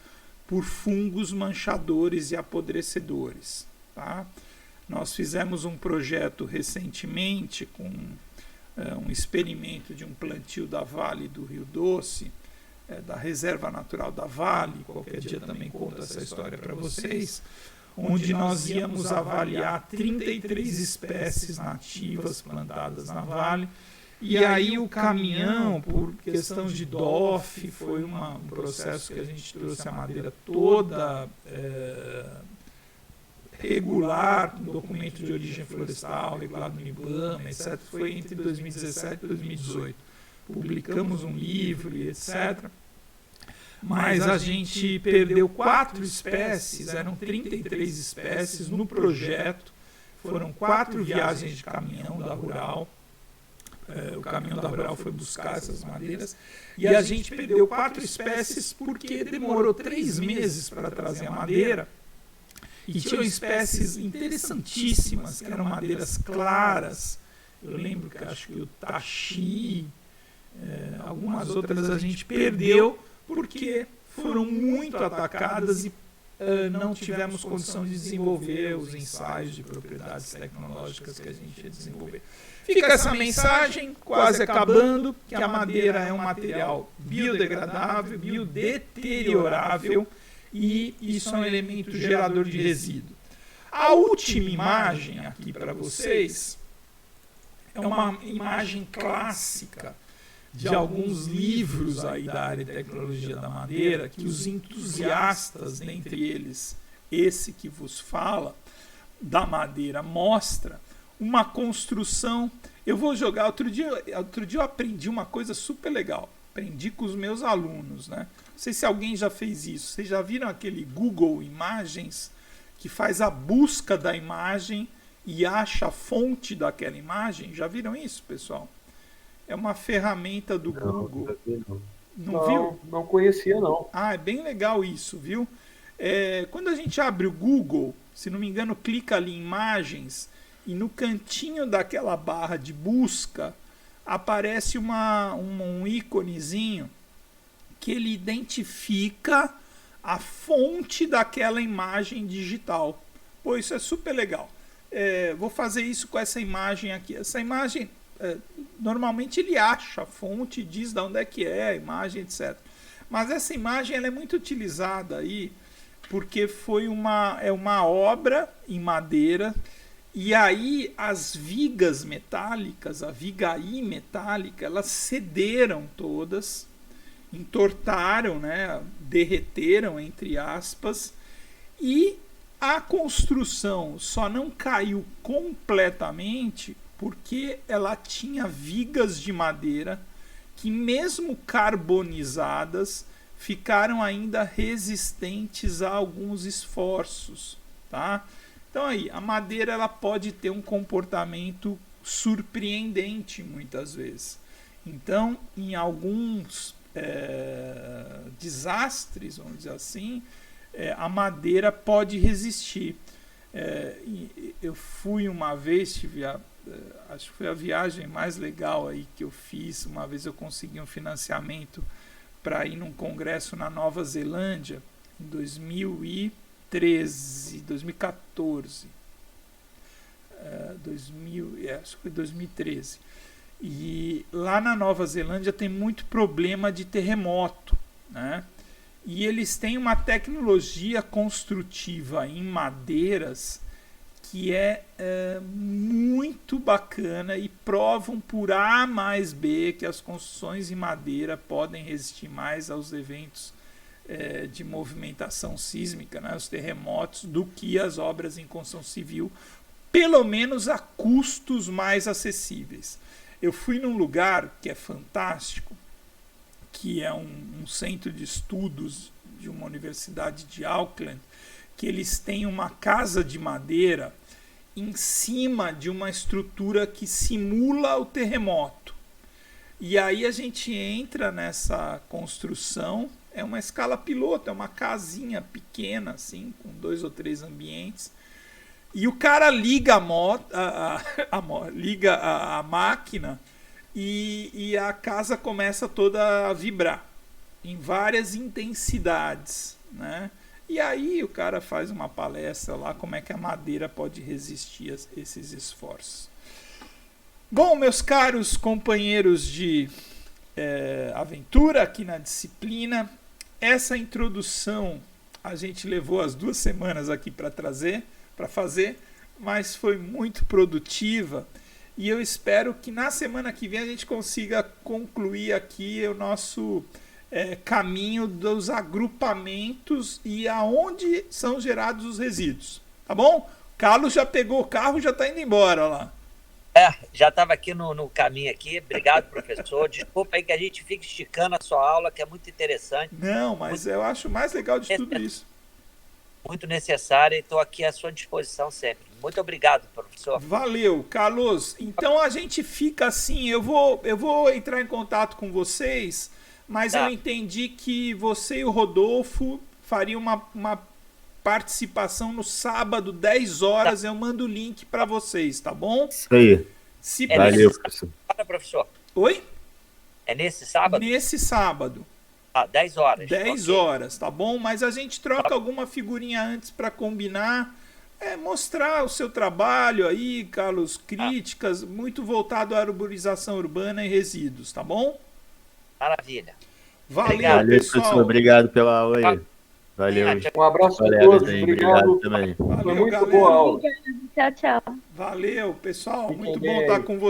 por fungos manchadores e apodrecedores. Tá? Nós fizemos um projeto recentemente com um experimento de um plantio da Vale do Rio Doce, da Reserva Natural da Vale, qualquer dia também conto essa história para vocês, onde nós íamos avaliar 33 espécies nativas plantadas na Vale, e aí o caminhão, por questão de DOF, foi um processo que a gente trouxe a madeira toda regular, um documento de origem florestal, regulado no IBAMA, etc. Foi entre 2017 e 2018. Publicamos um livro e etc. Mas a gente perdeu 4 espécies, eram 33 espécies no projeto, foram 4 viagens de caminhão da Rural, o caminhão da Rural foi buscar essas madeiras, e a gente perdeu 4 espécies porque demorou 3 meses para trazer a madeira, e tinham espécies interessantíssimas, que eram madeiras claras. Eu lembro que acho que o taxi, algumas outras a gente perdeu, porque foram muito atacadas e não tivemos condição de desenvolver os ensaios de propriedades tecnológicas que a gente ia desenvolver. Fica essa mensagem, quase acabando, que a madeira é um material biodegradável, biodeteriorável, e isso é um elemento gerador de resíduo. A última imagem aqui para vocês é uma imagem clássica de alguns livros aí da área de tecnologia da madeira, que os entusiastas, dentre eles esse que vos fala, da madeira, mostra uma construção. Eu vou jogar, outro dia eu aprendi uma coisa super legal, aprendi com os meus alunos, né? Não sei se alguém já fez isso. Vocês já viram aquele Google Imagens, que faz a busca da imagem e acha a fonte daquela imagem? Já viram isso, pessoal? É uma ferramenta do Google. Não viu? Não conhecia, não. Ah, é bem legal isso, viu? Quando a gente abre o Google, se não me engano, clica ali em imagens e no cantinho daquela barra de busca aparece um íconezinho que ele identifica a fonte daquela imagem digital. Pô, isso é super legal. Vou fazer isso com essa imagem aqui. Essa imagem, normalmente ele acha a fonte, diz de onde é que é a imagem, etc. Mas essa imagem ela é muito utilizada aí porque foi uma obra em madeira, e aí as vigas metálicas, a vigaí metálica, elas cederam todas, entortaram, né, derreteram, entre aspas, e a construção só não caiu completamente porque ela tinha vigas de madeira que, mesmo carbonizadas, ficaram ainda resistentes a alguns esforços, tá? Então aí, a madeira ela pode ter um comportamento surpreendente muitas vezes. Então, em alguns desastres, vamos dizer assim, a madeira pode resistir. Eu fui uma vez, acho que foi a viagem mais legal aí que eu fiz. Uma vez eu consegui um financiamento para ir num congresso na Nova Zelândia em 2014. Acho que foi 2013. E lá na Nova Zelândia tem muito problema de terremoto, né? E eles têm uma tecnologia construtiva em madeiras que é muito bacana, e provam por A mais B que as construções em madeira podem resistir mais aos eventos de movimentação sísmica, né, os terremotos, do que as obras em construção civil, pelo menos a custos mais acessíveis. Eu fui num lugar que é fantástico, que é um centro de estudos de uma universidade de Auckland, que eles têm uma casa de madeira em cima de uma estrutura que simula o terremoto. E aí a gente entra nessa construção, é uma escala piloto, é uma casinha pequena, assim, com 2 ou 3 ambientes, e o cara liga liga a máquina e a casa começa toda a vibrar em várias intensidades, né? E aí o cara faz uma palestra lá como é que a madeira pode resistir a esses esforços. Bom, meus caros companheiros de aventura aqui na disciplina, essa introdução a gente levou as 2 semanas aqui para fazer, mas foi muito produtiva, e eu espero que na semana que vem a gente consiga concluir aqui o nosso caminho dos agrupamentos e aonde são gerados os resíduos, tá bom? Carlos já pegou o carro e já está indo embora lá. Já estava aqui no caminho aqui. Obrigado, professor. Desculpa aí que a gente fica esticando a sua aula, que é muito interessante. Não, mas eu acho mais legal de tudo isso. Muito necessário, e estou aqui à sua disposição sempre. Muito obrigado, professor. Valeu, Carlos. Então a gente fica assim, eu vou entrar em contato com vocês, mas eu entendi que você e o Rodolfo fariam uma participação no sábado, 10 horas. Eu mando o link para vocês, tá bom? Isso aí. Valeu, professor. Oi? É nesse sábado? Nesse sábado. 10 horas. 10 ok. horas, tá bom? Mas a gente troca alguma figurinha antes para combinar, mostrar o seu trabalho aí, Carlos, críticas, muito voltado à arborização urbana e resíduos, tá bom? Maravilha. Valeu, Obrigado. Valeu, pessoal. professor. Obrigado pela aula aí. Valeu. Um abraço a Colegas todos. aí, Obrigado. também. Foi Valeu, muito galera. boa a aula. Tchau, tchau. Valeu, pessoal. Fiquem Muito bem bom aí. estar com vocês.